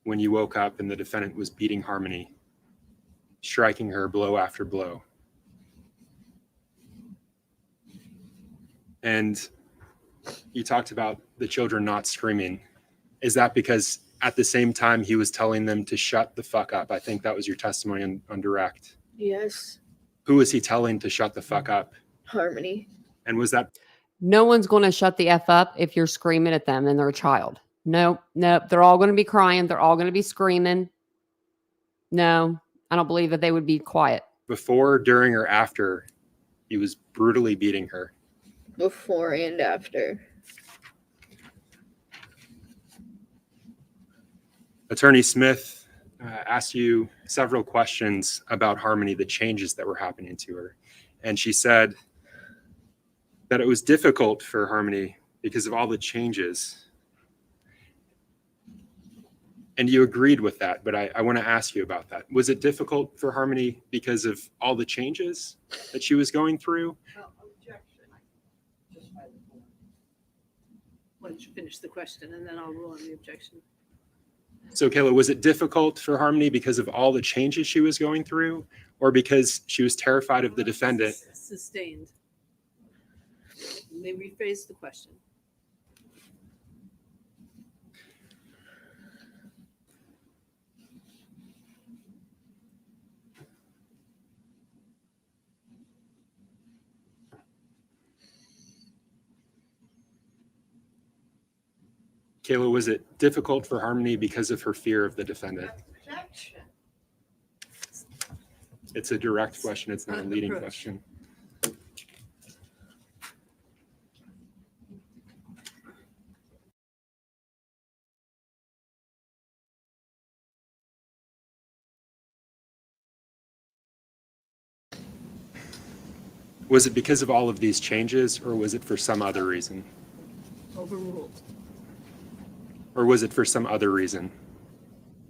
when you woke up and the defendant was beating Harmony, striking her blow after blow. And you talked about the children not screaming. Is that because at the same time he was telling them to shut the fuck up? I think that was your testimony on direct. Yes. Who was he telling to shut the fuck up? Harmony. And was that No one's going to shut the F up if you're screaming at them and they're a child. Nope. They're all going to be crying. They're all going to be screaming. No, I don't believe that they would be quiet. Before, during, or after he was brutally beating her? Before and after. Attorney Smith asked you several questions about Harmony, the changes that were happening to her. And she said that it was difficult for Harmony because of all the changes. And you agreed with that, but I want to ask you about that. Was it difficult for Harmony because of all the changes that she was going through? Why don't you finish the question and then I'll rule on the objection. So Kayla, was it difficult for Harmony because of all the changes she was going through, or because she was terrified of the defendant? Sustained. Let me rephrase the question. Kayla, was it difficult for Harmony because of her fear of the defendant? Objection. It's a direct question. It's not a leading question. Was it because of all of these changes, or was it for some other reason? Overruled. Or was it for some other reason?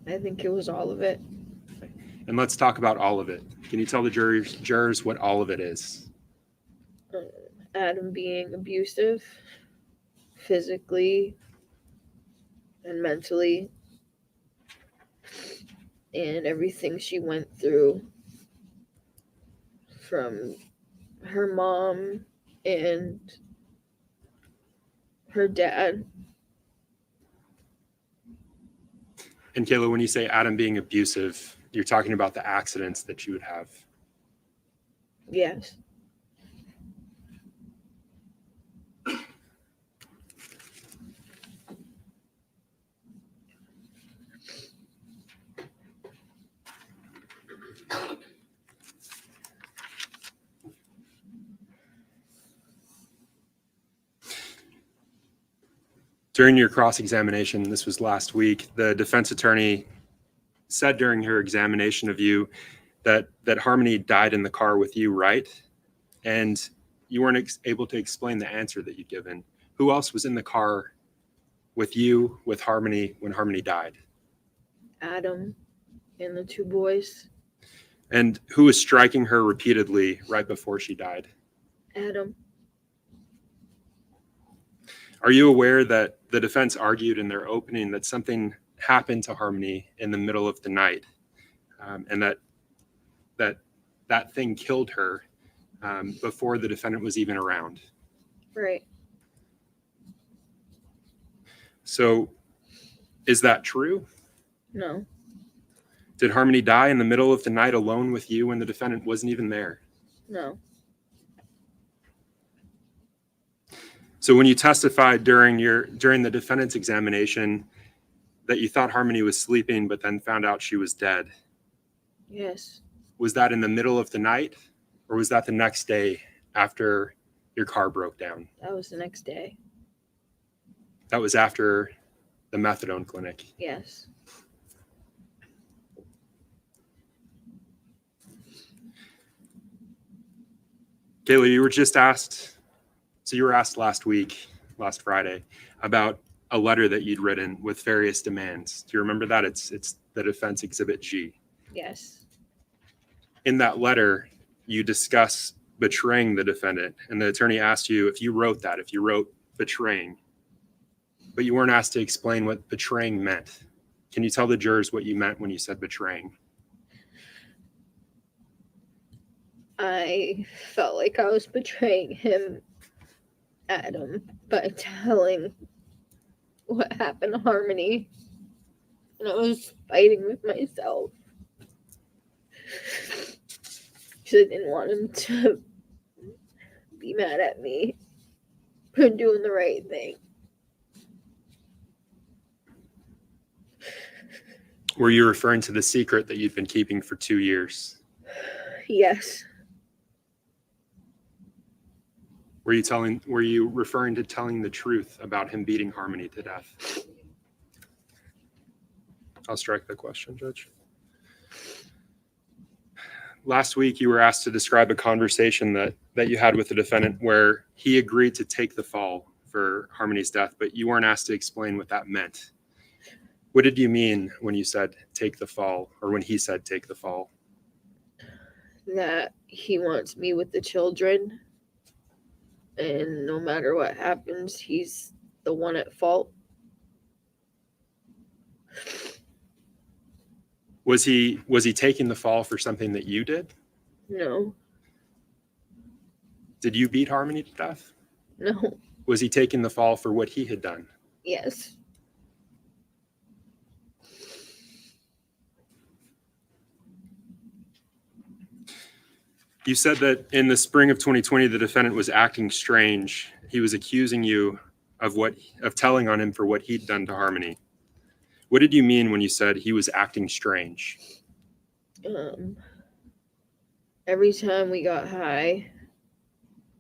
I think it was all of it. And let's talk about all of it. Can you tell the jurors what all of it is? Adam being abusive, physically and mentally, and everything she went through from her mom and her dad. And Kayla, when you say Adam being abusive, you're talking about the accidents that you would have. Yes. During your cross-examination, this was last week, the defense attorney said during her examination of you that Harmony died in the car with you, right? And you weren't able to explain the answer that you'd given. Who else was in the car with you, with Harmony, when Harmony died? Adam and the two boys. And who was striking her repeatedly right before she died? Adam. Are you aware that the defense argued in their opening that something happened to Harmony in the middle of the night, and that thing killed her before the defendant was even around? Right. So is that true? No. Did Harmony die in the middle of the night alone with you when the defendant wasn't even there? No. So when you testified during the defendant's examination that you thought Harmony was sleeping, but then found out she was dead. Yes. Was that in the middle of the night, or was that the next day after your car broke down? That was the next day. That was after the methadone clinic. Yes. Kayla, you were just asked, so you were asked last Friday, about a letter that you'd written with various demands. Do you remember that? It's the defense exhibit G. Yes. In that letter, you discuss betraying the defendant, and the attorney asked you if you wrote betraying, but you weren't asked to explain what betraying meant. Can you tell the jurors what you meant when you said betraying? I felt like I was betraying him, Adam, by telling what happened to Harmony. And I was fighting with myself. Because I didn't want him to be mad at me. for doing the right thing. Were you referring to the secret that you'd been keeping for 2 years? Yes. Were you referring to telling the truth about him beating Harmony to death? I'll strike the question, Judge. Last week, you were asked to describe a conversation that you had with the defendant where he agreed to take the fall for Harmony's death, but you weren't asked to explain what that meant. What did you mean when you said take the fall, or when he said take the fall? That he wants me with the children, and no matter what happens, he's the one at fault. Was he taking the fall for something that you did? No. Did you beat Harmony to death? No. Was he taking the fall for what he had done? Yes. You said that in the spring of 2020, the defendant was acting strange. He was accusing you of telling on him for what he'd done to Harmony. What did you mean when you said he was acting strange? Every time we got high,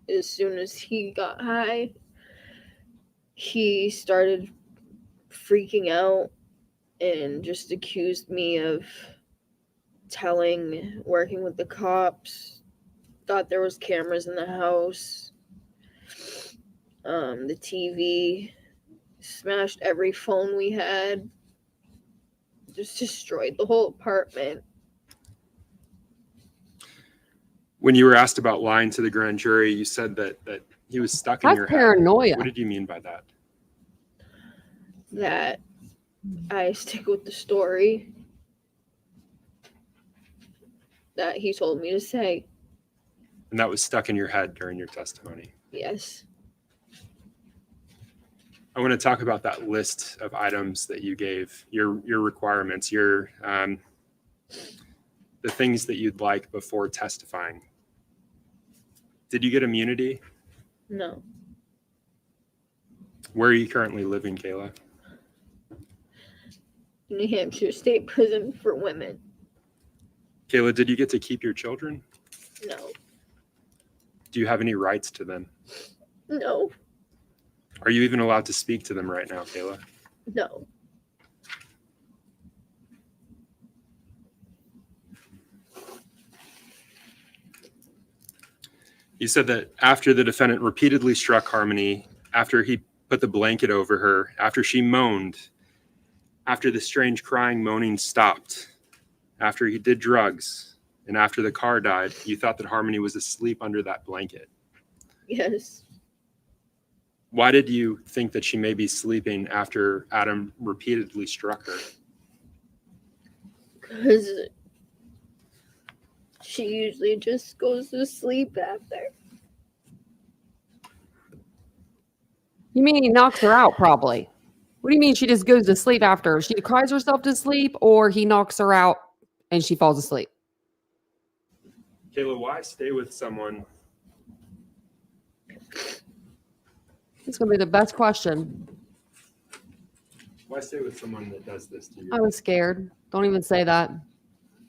as soon as he got high, he started freaking out and just accused me of working with the cops, thought there was cameras in the house, the TV, smashed every phone we had, just destroyed the whole apartment. When you were asked about lying to the grand jury, you said that he was stuck in your head. That's paranoia. What did you mean by that? That I stick with the story that he told me to say. And that was stuck in your head during your testimony. Yes. I want to talk about that list of items that you gave, your requirements, the things that you'd like before testifying. Did you get immunity? No. Where are you currently living, Kayla? New Hampshire State Prison for Women. Kayla, did you get to keep your children? No. Do you have any rights to them? No. Are you even allowed to speak to them right now, Kayla? No. You said that after the defendant repeatedly struck Harmony, after he put the blanket over her, after she moaned, after the strange crying, moaning stopped, after he did drugs, and after the car died, you thought that Harmony was asleep under that blanket. Yes. Why did you think that she may be sleeping after Adam repeatedly struck her? Because she usually just goes to sleep after. You mean he knocks her out, probably? What do you mean she just goes to sleep after? She cries herself to sleep, or he knocks her out and she falls asleep? Kayla, why stay with someone? It's going to be the best question. Why stay with someone that does this to you? I was scared. Don't even say that.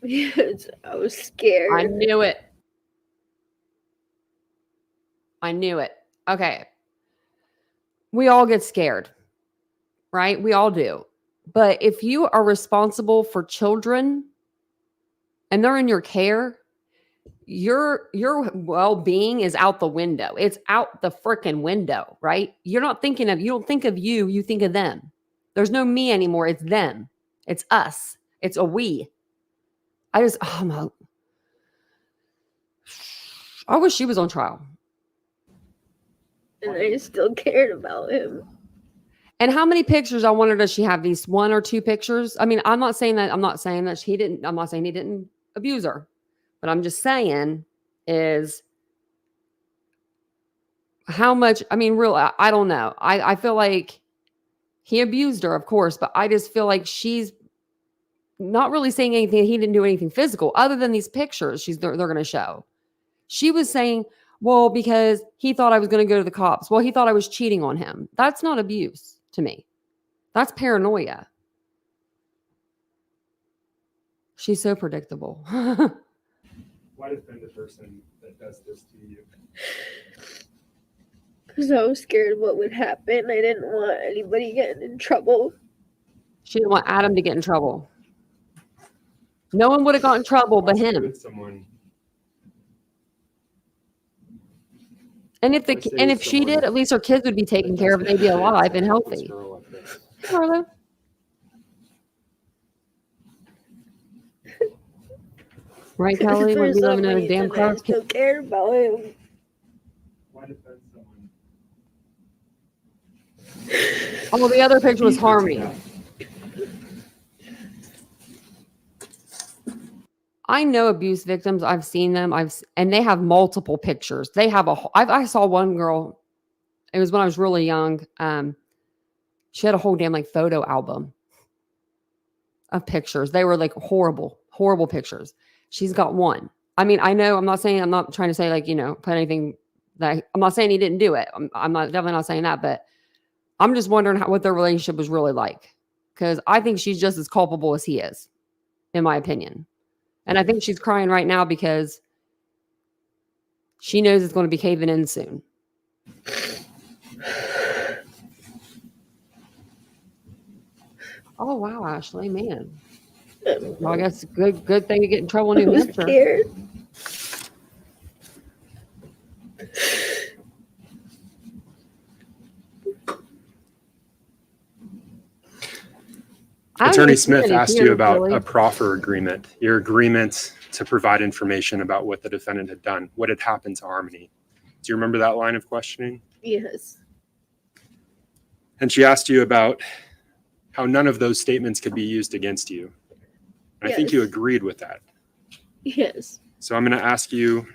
Yes, I was scared. I knew it. I knew it. Okay. We all get scared, right? We all do. But if you are responsible for children and they're in your care, your well-being is out the window. It's out the freaking window, right? You don't think of you, you think of them. There's no me anymore. It's them. It's us. It's a we. I wish she was on trial. And I still cared about him. And how many pictures I wonder does she have? These 1 or 2 pictures? I mean, I'm not saying that he didn't abuse her. But I'm just saying is how much, I mean, really, I don't know. I feel like he abused her, of course, but I just feel like she's not really saying anything. He didn't do anything physical other than these pictures they're going to show. She was saying, Well, because he thought I was going to go to the cops. Well, he thought I was cheating on him. That's not abuse to me. That's paranoia. She's so predictable. Why defend the person that does this to you? Because I was scared what would happen. I didn't want anybody getting in trouble. She didn't want Adam to get in trouble. No one would have got in trouble but him. Someone, And if she did, at least her kids would be taken care of and they'd be alive and healthy. Carla. Right, Kelly? When we living in a damn car. I still cared about him. why defend someone? Oh, the other picture was Harmony. I know abuse victims. I've seen them. And they have multiple pictures. They have I saw one girl. It was when I was really young. She had a whole damn like photo album of pictures. They were like horrible, horrible pictures. She's got one. I mean, I know. I'm not trying to say like, put anything that I'm not saying he didn't do it. I'm definitely not saying that, but I'm just wondering what their relationship was really like. Because I think she's just as culpable as he is, in my opinion. And I think she's crying right now because she knows it's going to be caving in soon. Oh, wow, Ashley, man. Well, I guess good thing to get in trouble in New Hampshire. Scared. Attorney Smith asked you about a proffer agreement, your agreement to provide information about what the defendant had done, what had happened to Harmony. Do you remember that line of questioning? Yes. And she asked you about how none of those statements could be used against you. And I think you agreed with that. Yes. So I'm going to ask you,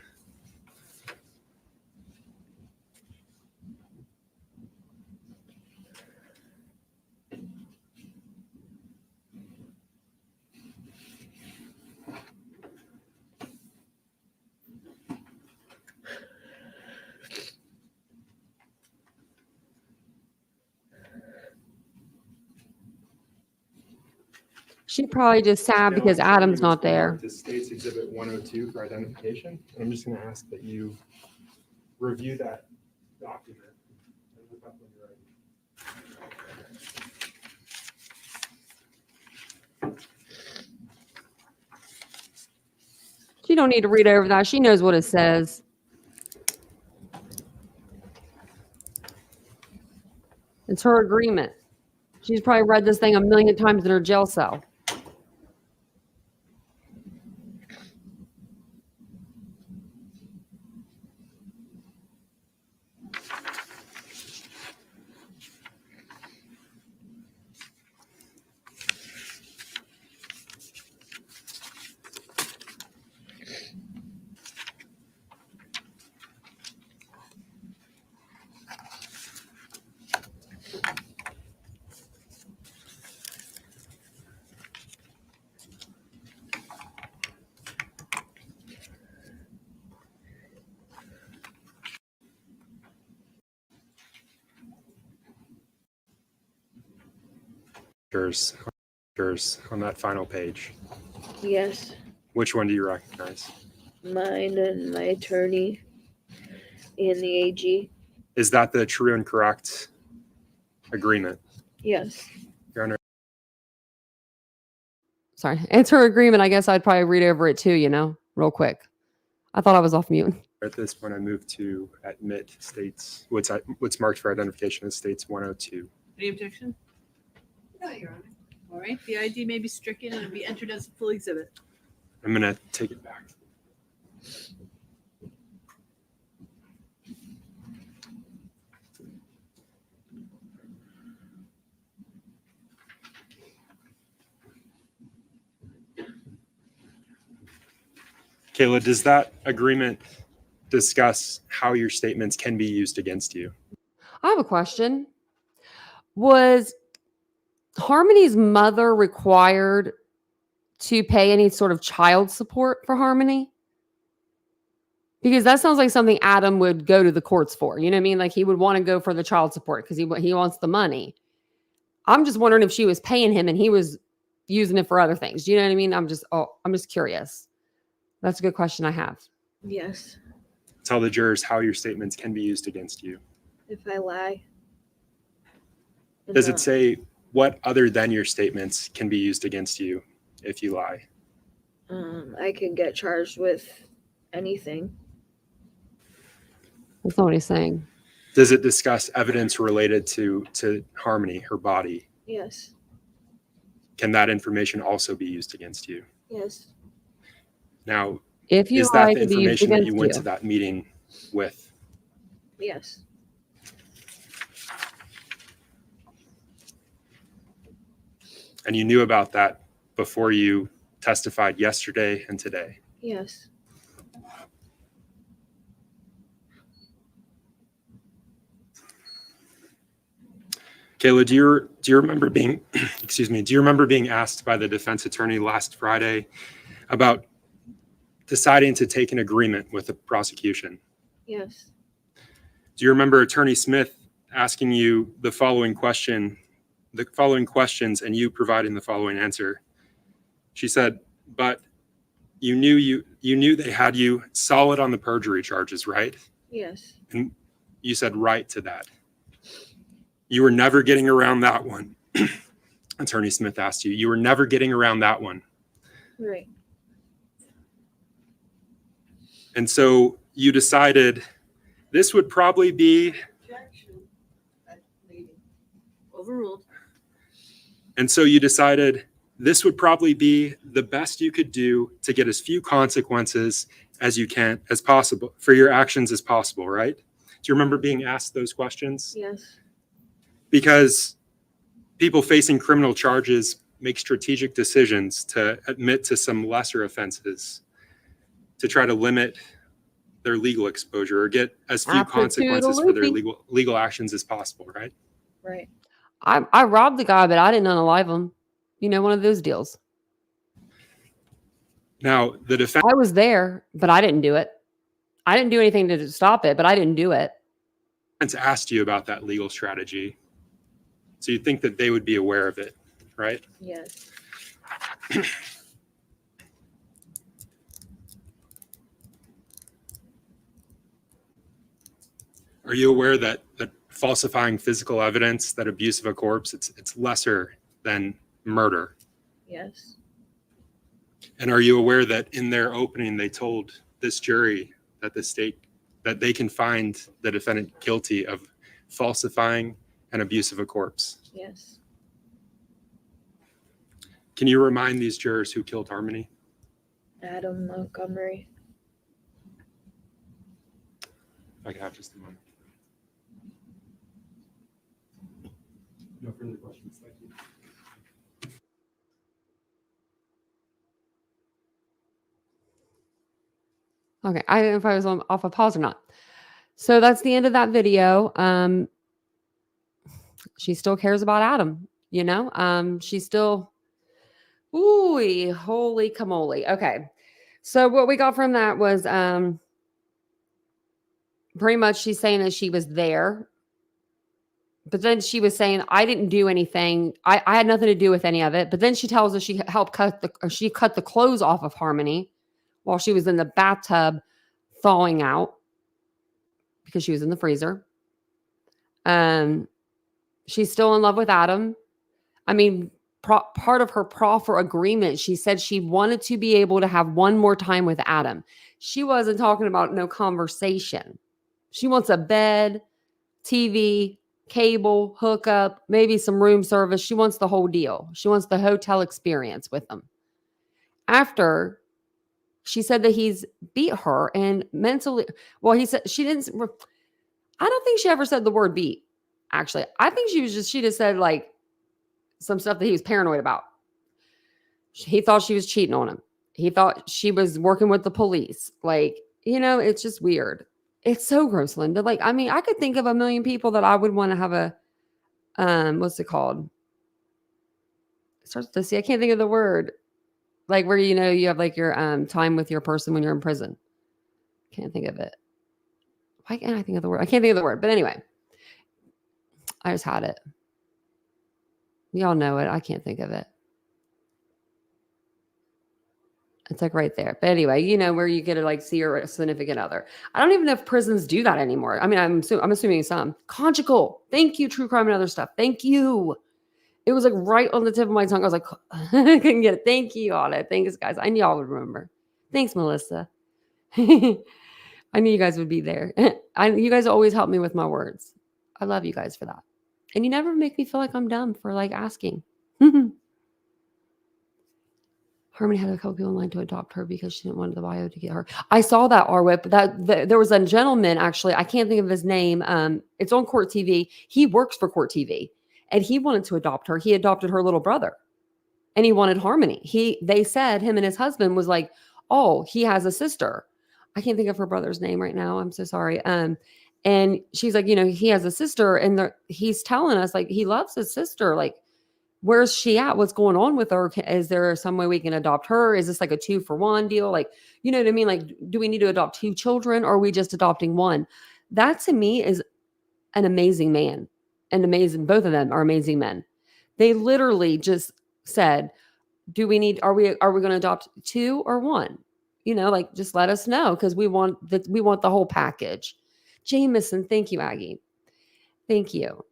She probably just sad because Adam's not there. to State's Exhibit 102 for identification. And I'm just going to ask that you review that document and look up when you're ready. She don't need to read over that. She knows what it says. It's her agreement. She's probably read this thing a million times in her jail cell. On that final page. Yes. Which one do you recognize? Mine and my attorney and the AG. Is that the true and correct agreement? Yes. Your Honor. Sorry. It's her agreement. I guess I'd probably read over it too, real quick. I thought I was off mute. At this point, I move to admit States, what's marked for identification as States 102. Any objection? No, Your Honor. All right. The ID may be stricken and be entered as a full exhibit. I'm going to take it back. Kayla, does that agreement discuss how your statements can be used against you? I have a question. Was Harmony's mother required to pay any sort of child support for Harmony? Because that sounds like something Adam would go to the courts for. You know what I mean? Like he would want to go for the child support because he wants the money. I'm just wondering if she was paying him and he was using it for other things. Do you know what I mean? I'm just curious. That's a good question I have. Yes. Tell the jurors how your statements can be used against you. If I lie. Does it say what other than your statements can be used against you if you lie? I could get charged with anything. That's not what he's saying. Does it discuss evidence related to Harmony, her body? Yes. Can that information also be used against you? Yes. Now, if you is that lie, the to be used information that you against went you. to that meeting with? Yes. And you knew about that before you testified yesterday and today? Yes. Kayla, do you remember being, excuse me, do you remember being asked by the defense attorney last Friday about deciding to take an agreement with the prosecution? Yes. Do you remember Attorney Smith asking you the following questions and you providing the following answer? She said, but you knew they had you solid on the perjury charges, right? Yes. And you said right to that. You were never getting around that one. Attorney Smith asked you. You were never getting around that one. Right. And so you decided this would probably be. Overruled. And so you decided this would probably be the best you could do to get as few consequences as you can, as possible, for your actions as possible, right? Do you remember being asked those questions? Yes. Because people facing criminal charges make strategic decisions to admit to some lesser offenses to try to limit their legal exposure or get as few consequences for their legal actions as possible, right? Right. I robbed the guy, but I didn't unalive him. You know, one of those deals. Now, the defense. I was there, but I didn't do it. I didn't do anything to stop it, but I didn't do it. Asked you about that legal strategy. So you think that they would be aware of it, right? Yes. Are you aware that falsifying physical evidence, that abuse of a corpse, it's lesser than murder? Yes. And are you aware that in their opening they told this jury that that they can find the defendant guilty of falsifying and abuse of a corpse? Yes. Can you remind these jurors who killed Harmony? Adam Montgomery. If I could have just a moment. No further questions. Thank you. Okay, I don't know if I was off a pause or not. So that's the end of that video. She still cares about Adam, you know? She's still, ooh, holy camole. Okay. So what we got from that was pretty much she's saying that she was there. But then she was saying, I didn't do anything. I had nothing to do with any of it. But then she tells us she helped cut the clothes off of Harmony while she was in the bathtub thawing out because she was in the freezer. She's still in love with Adam. I mean, part of her proffer agreement, she said she wanted to be able to have one more time with Adam. She wasn't talking about no conversation. She wants a bed, TV, cable, hookup, maybe some room service. She wants the whole deal. She wants the hotel experience with them. After she said that he's beat her and mentally, well, he said she didn't, I don't think she ever said the word beat. Actually, I think she just said like some stuff that he was paranoid about. He thought she was cheating on him. He thought she was working with the police. Like, you know, it's just weird. It's so gross, Linda. Like, I mean, I could think of a million people that I would want to have a, what's it called? It starts to see, I can't think of the word. Like where, you know, you have like your time with your person when you're in prison. Can't think of it. Why can't I think of the word? I can't think of the word. But anyway, I just had it. Y'all know it. I can't think of it. It's like right there. But anyway, you know, where you get to like see your significant other. I don't even know if prisons do that anymore. I mean, I'm assuming some. Conjugal. Thank you, true crime and other stuff. Thank you. It was like right on the tip of my tongue. I was like, I couldn't get it. Thank you, Auto. Thanks, guys. I knew y'all would remember. Thanks, Melissa. I knew you guys would be there. You guys always help me with my words. I love you guys for that. And you never make me feel like I'm dumb for like asking. Harmony had a couple people in line to adopt her because she didn't want the bio to get her. I saw that, R-Whip. There was a gentleman, actually. I can't think of his name. It's on Court TV. He works for Court TV. And he wanted to adopt her. He adopted her little brother. And he wanted Harmony. They said him and his husband was like, oh, he has a sister. I can't think of her brother's name right now. I'm so sorry. And she's like, you know, he has a sister. And he's telling us, like, he loves his sister. Like, where's she at? What's going on with her? Is there some way we can adopt her? Is this like a 2-for-1 deal? Like, you know what I mean? Like, do we need to adopt 2 children or are we just adopting one? That to me is an amazing man and amazing. Both of them are amazing men. They literally just said, are we going to adopt 2 or 1? You know, like just let us know. Cause we want the whole package. Jameson. Thank you, Aggie. Thank you.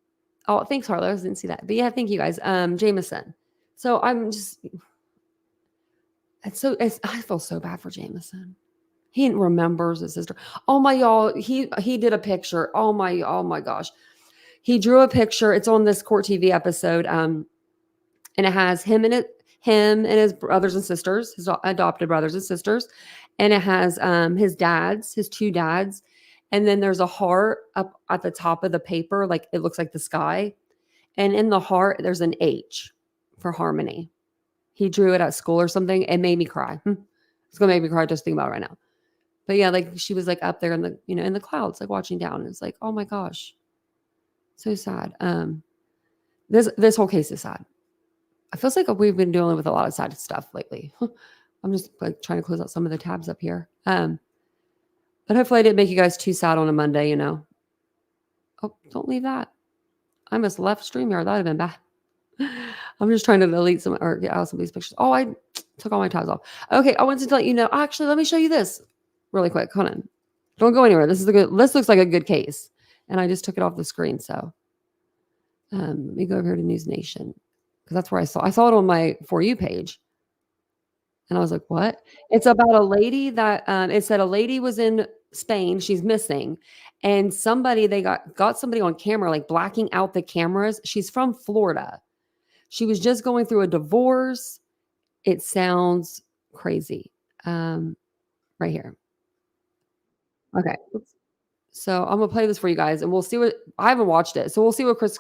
Oh, thanks, Harlow. I didn't see that. But yeah, thank you guys. Jameson. So I'm just, I feel so bad for Jameson. He remembers his sister. Oh my, y'all. He did a picture. Oh my gosh. He drew a picture. It's on this Court TV episode. And it has him and his brothers and sisters, his adopted brothers and sisters. And it has his 2 dads. And then there's a heart up at the top of the paper. Like it looks like the sky. And in the heart, there's an H for Harmony. He drew it at school or something. It made me cry. It's going to make me cry just thinking about it right now. But yeah, like she was like up there in the clouds, like watching down. And it's like, oh my gosh. So sad. This whole case is sad. I feel like we've been dealing with a lot of sad stuff lately. I'm just like trying to close out some of the tabs up here. But hopefully I didn't make you guys too sad on a Monday, you know. Oh, don't leave that. I must left StreamYard. That would have been bad. I'm just trying to delete some or get out some of these pictures. Oh, I took all my tabs off. Okay, I wanted to let you know. Actually, let me show you this really quick. Hold on. Don't go anywhere. This looks like a good case. And I just took it off the screen. So let me go over here to News Nation. Because that's where I saw it on my For You page. And I was like, what? It's about a lady that it said a lady was in Spain. She's missing. And they got somebody on camera, like blacking out the cameras. She's from Florida. She was just going through a divorce. It sounds crazy. Right here. Okay. So I'm gonna play this for you guys, and we'll see what I haven't watched it. So we'll see what Chris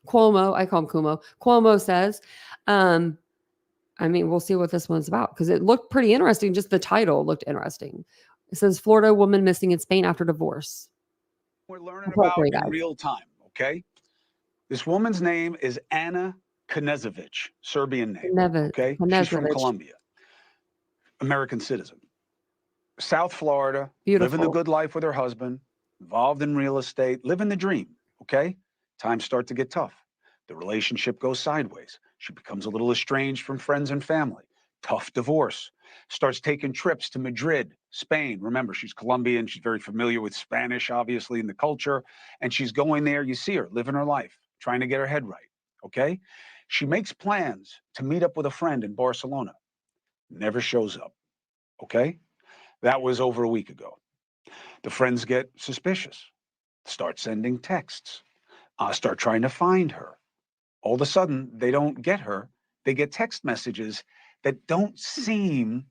Cuomo, I call him Cuomo says. I mean, we'll see what this one's about because it looked pretty interesting. Just the title looked interesting. It says Florida woman missing in Spain after divorce. We're learning about in real time, okay? This woman's name is Ana Knežević, Serbian name, okay? She's from Colombia, American citizen. South Florida, living the good life with her husband, involved in real estate, living the dream, okay? Times start to get tough. The relationship goes sideways. She becomes a little estranged from friends and family. Tough divorce. Starts taking trips to Madrid, Spain. Remember, she's Colombian. She's very familiar with Spanish, obviously, in the culture. And she's going there. You see her living her life, trying to get her head right, okay? She makes plans to meet up with a friend in Barcelona. Never shows up, okay? That was over a week ago. The friends get suspicious, start sending texts, start trying to find her. All of a sudden, they don't get her. They get text messages that don't seem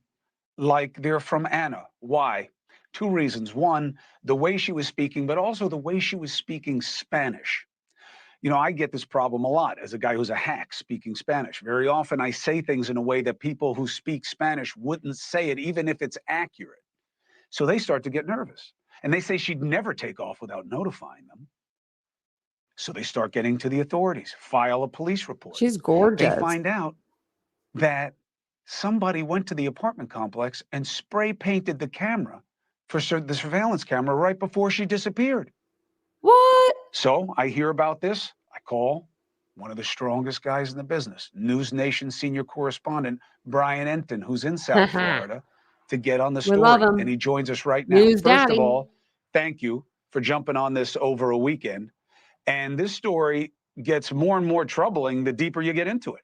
like they're from Anna. Why? 2 reasons. One, the way she was speaking, but also the way she was speaking Spanish. You know, I get this problem a lot as a guy who's a hack speaking Spanish. Very often I say things in a way that people who speak Spanish wouldn't say it, even if it's accurate. So they start to get nervous. And they say she'd never take off without notifying them. So they start getting to the authorities, file a police report. She's gorgeous. They find out that somebody went to the apartment complex and spray painted the camera for the surveillance camera right before she disappeared. What? So I hear about this. I call one of the strongest guys in the business, News Nation senior correspondent Brian Enton, who's in South Florida, to get on the We love story. him. And he joins us right now. News First daddy. of all, thank you for jumping on this over a weekend. And this story gets more and more troubling the deeper you get into it.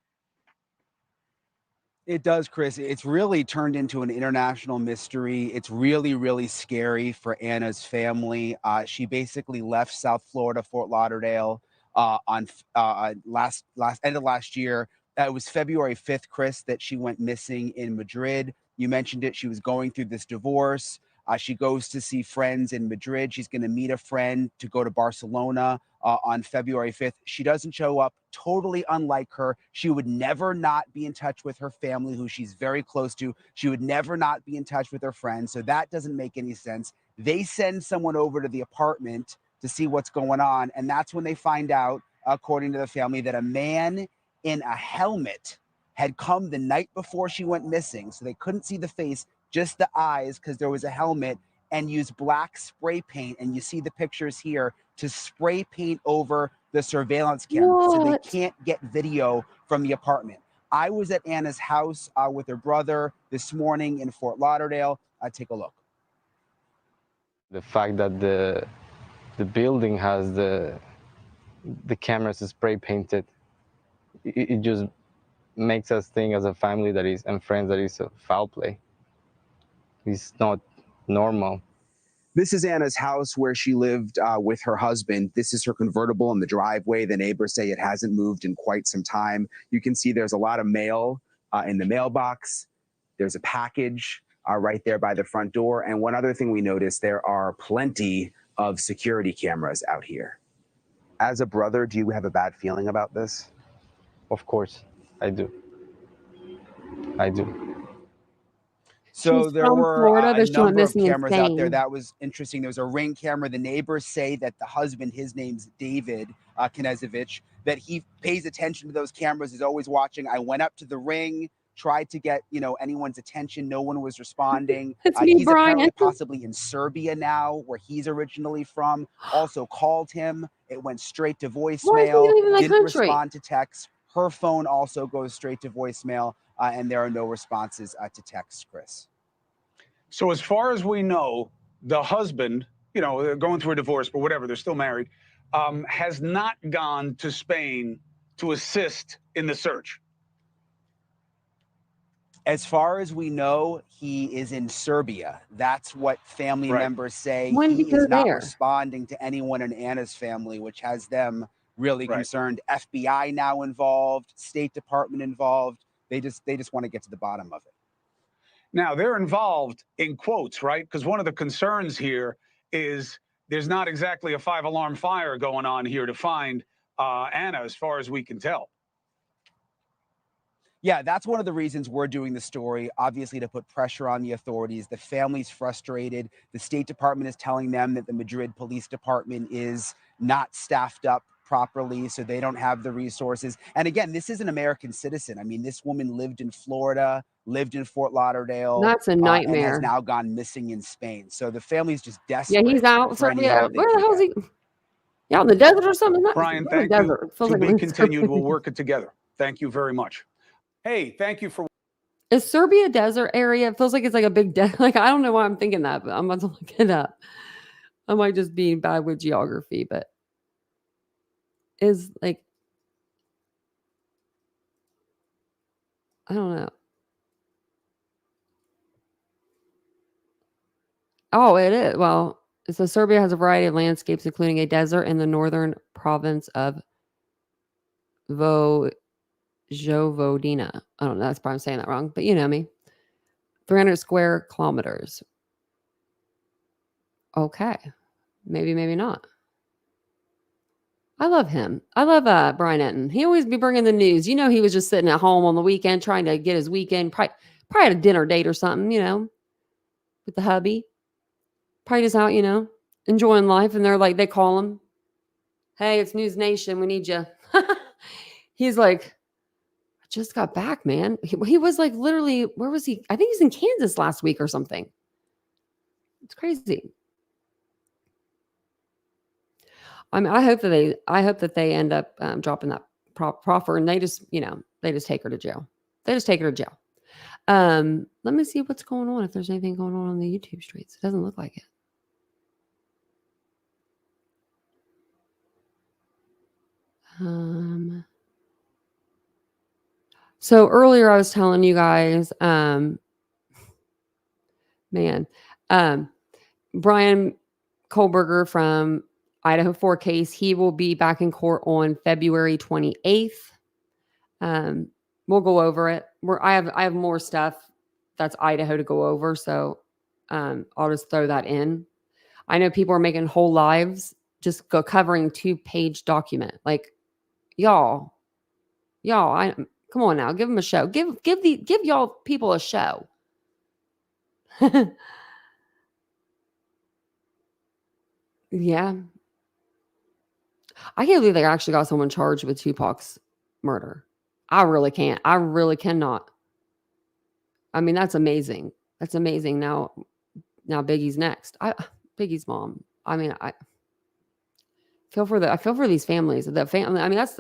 It does, Chris. It's really turned into an international mystery. It's really, really scary for Anna's family. She basically left South Florida, Fort Lauderdale, on last end of last year. It was February 5th, Chris, that she went missing in Madrid. You mentioned it. She was going through this divorce. She goes to see friends in Madrid. She's going to meet a friend to go to Barcelona on February 5th. She doesn't show up, totally unlike her. She would never not be in touch with her family, who she's very close to. She would never not be in touch with her friends. So that doesn't make any sense. They send someone over to the apartment to see what's going on. And that's when they find out, according to the family, that a man in a helmet had come the night before she went missing. So they couldn't see the face, just the eyes, because there was a helmet, and used black spray paint. And you see the pictures here to spray paint over the surveillance camera. So they can't get video from the apartment. I was at Anna's house with her brother this morning in Fort Lauderdale. Take a look. The fact that the building has the cameras spray painted, it just makes us think as a family that is and friends that is a foul play. It's not normal. This is Anna's house where she lived with her husband. This is her convertible in the driveway. The neighbors say it hasn't moved in quite some time. You can see there's a lot of mail in the mailbox. There's a package right there by the front door. And one other thing we noticed, there are plenty of security cameras out here. As a brother, do you have a bad feeling about this? Of course, I do. I do. So She's there from were Florida, but a she went number of missing in cameras out there. Spain. That was interesting. There was a Ring camera. The neighbors say that the husband, his name's David Knezevich, that he pays attention to those cameras, is always watching. I went up to the Ring, tried to get, anyone's attention. No one was responding. It's me, He's Brian. apparently possibly in Serbia now, where he's originally from. Also called him. It went straight to Why is he voicemail. leaving the Didn't country? respond to texts. Her phone also goes straight to voicemail, and there are no responses to texts, Chris. So as far as we know, the husband, they're going through a divorce, but whatever, they're still married, has not gone to Spain to assist in the search. As far as we know, he is in Serbia. That's what family members say. When He did he go is not there? responding to anyone in Anna's family, which has them really concerned. FBI now involved, State Department involved. They just want to get to the bottom of it. Now, they're involved in quotes, right? Because one of the concerns here is there's not exactly a 5-alarm fire going on here to find Anna, as far as we can tell. Yeah, that's one of the reasons we're doing the story, obviously to put pressure on the authorities. The family's frustrated. The State Department is telling them that the Madrid Police Department is not staffed up properly, so they don't have the resources. And again, this is an American citizen. I mean, this woman lived in Florida, lived in Fort Lauderdale. That's a And nightmare. has now gone missing in Spain. So the family's just desperate. Yeah, he's out. for any Serbia. help they Where the can hell is get. he? Yeah, in the desert or something? Not, Brian, not in thank the you. desert. Feels To like be we're in continued. Serbia. We'll work it together. Thank you very much. Hey, thank you for. Is Serbia a desert area? It feels like it's like a big desert. Like, I don't know why I'm thinking that, but I'm about to look it up. I might just be bad with geography, but is like, I don't know. Oh, it is. Well, so Serbia has a variety of landscapes, including a desert in the northern province of Vojvodina. I don't know. That's probably saying that wrong, but you know me. 300 square kilometers. Okay. Maybe, maybe not. I love him. I love Brian Enton. He always be bringing the news. You know, he was just sitting at home on the weekend trying to get his weekend. Probably had a dinner date or something, with the hubby. Probably just out, enjoying life. And they're like, they call him. Hey, it's News Nation. We need you. He's like, I just got back, man. He was like literally, where was he? I think he's in Kansas last week or something. It's crazy. I mean, I hope that they end up dropping that proffer, and they just take her to jail. They just take her to jail. Let me see what's going on. If there's anything going on the YouTube streets, it doesn't look like it. So earlier I was telling you guys, Brian Kohlberger from Idaho 4 case, he will be back in court on February 28th. We'll go over it. I have more stuff that's Idaho to go over, so I'll just throw that in. I know people are making whole lives just covering 2-page document. Like, y'all, come on now, give them a show. Give y'all people a show. Yeah. I can't believe they actually got someone charged with Tupac's murder. I really can't. I really cannot. I mean, that's amazing. That's amazing. Now Biggie's next. Biggie's mom. I mean, I feel for these families. The family. I mean, that's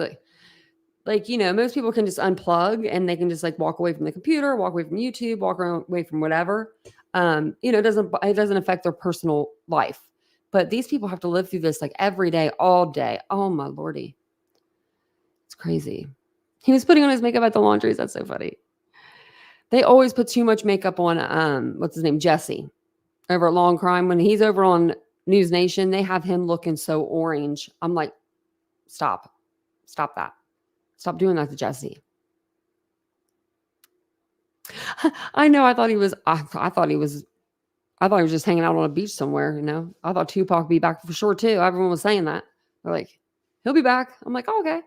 most people can just unplug and they can just like walk away from the computer, walk away from YouTube, walk away from whatever. It doesn't affect their personal life. But these people have to live through this like every day, all day. Oh my Lordy. It's crazy. He was putting on his makeup at the laundries. That's so funny. They always put too much makeup on, what's his name? Jesse over at Long Crime. When he's over on News Nation, they have him looking so orange. I'm like, stop that. Stop doing that to Jesse. I know. I thought he was just hanging out on a beach somewhere, I thought Tupac would be back for sure too. Everyone was saying that. They're like, he'll be back. I'm like, oh, okay. I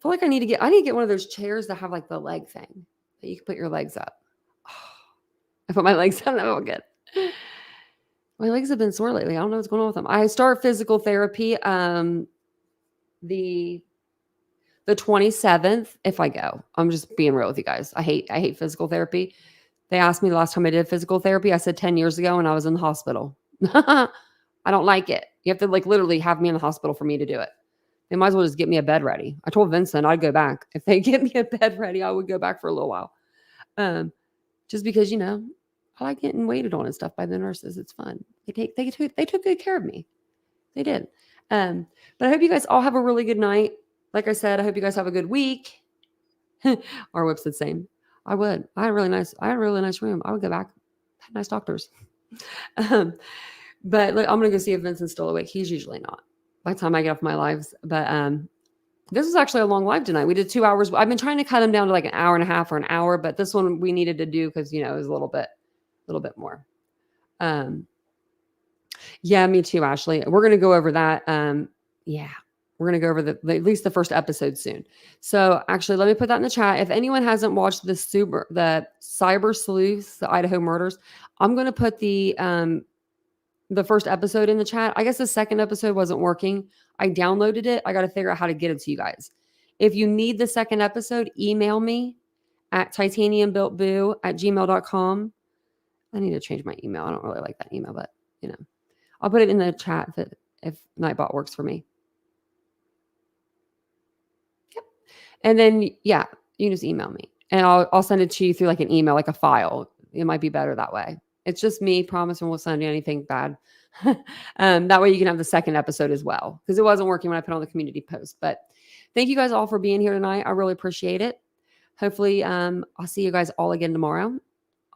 feel like I need to get one of those chairs that have like the leg thing that you can put your legs up. Oh, I put my legs up, oh good. My legs have been sore lately. I don't know what's going on with them. I start physical therapy the 27th if I go. I'm just being real with you guys. I hate physical therapy. They asked me the last time I did physical therapy. I said 10 years ago and I was in the hospital. I don't like it. You have to like literally have me in the hospital for me to do it. They might as well just get me a bed ready. I told Vincent I'd go back. If they get me a bed ready, I would go back for a little while. Just because, I like getting waited on and stuff by the nurses. It's fun. They took good care of me. They did. But I hope you guys all have a really good night. Like I said, I hope you guys have a good week. Our whip's the same. I would. I had a really nice room. I would go back. Had nice doctors. But look, I'm gonna go see if Vincent's still awake. He's usually not by the time I get off my lives. But this was actually a long live tonight. We did 2 hours. I've been trying to cut them down to like an hour and a half or an hour, but this one we needed to do because it was a little bit more. Yeah, me too, Ashley. We're gonna go over that. We're going to go over at least the first episode soon. So actually, let me put that in the chat. If anyone hasn't watched the Cyber Sleuths, the Idaho murders, I'm going to put the first episode in the chat. I guess the second episode wasn't working. I downloaded it. I got to figure out how to get it to you guys. If you need the second episode, email me at titaniumbuiltboo@gmail.com. I need to change my email. I don't really like that email, but I'll put it in the chat if Nightbot works for me. And then, you can just email me and I'll send it to you through like an email, like a file. It might be better that way. It's just me. Promise I won't send you anything bad. That way you can have the second episode as well. Because it wasn't working when I put on the community post. But thank you guys all for being here tonight. I really appreciate it. Hopefully, I'll see you guys all again tomorrow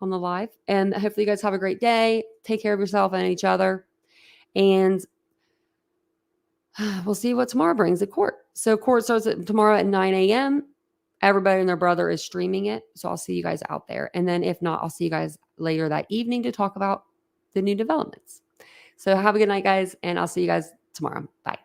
on the live. And hopefully you guys have a great day. Take care of yourself and each other. And we'll see what tomorrow brings at court. So court starts tomorrow at 9 a.m. Everybody and their brother is streaming it. So I'll see you guys out there. And then if not, I'll see you guys later that evening to talk about the new developments. So have a good night, guys. And I'll see you guys tomorrow. Bye.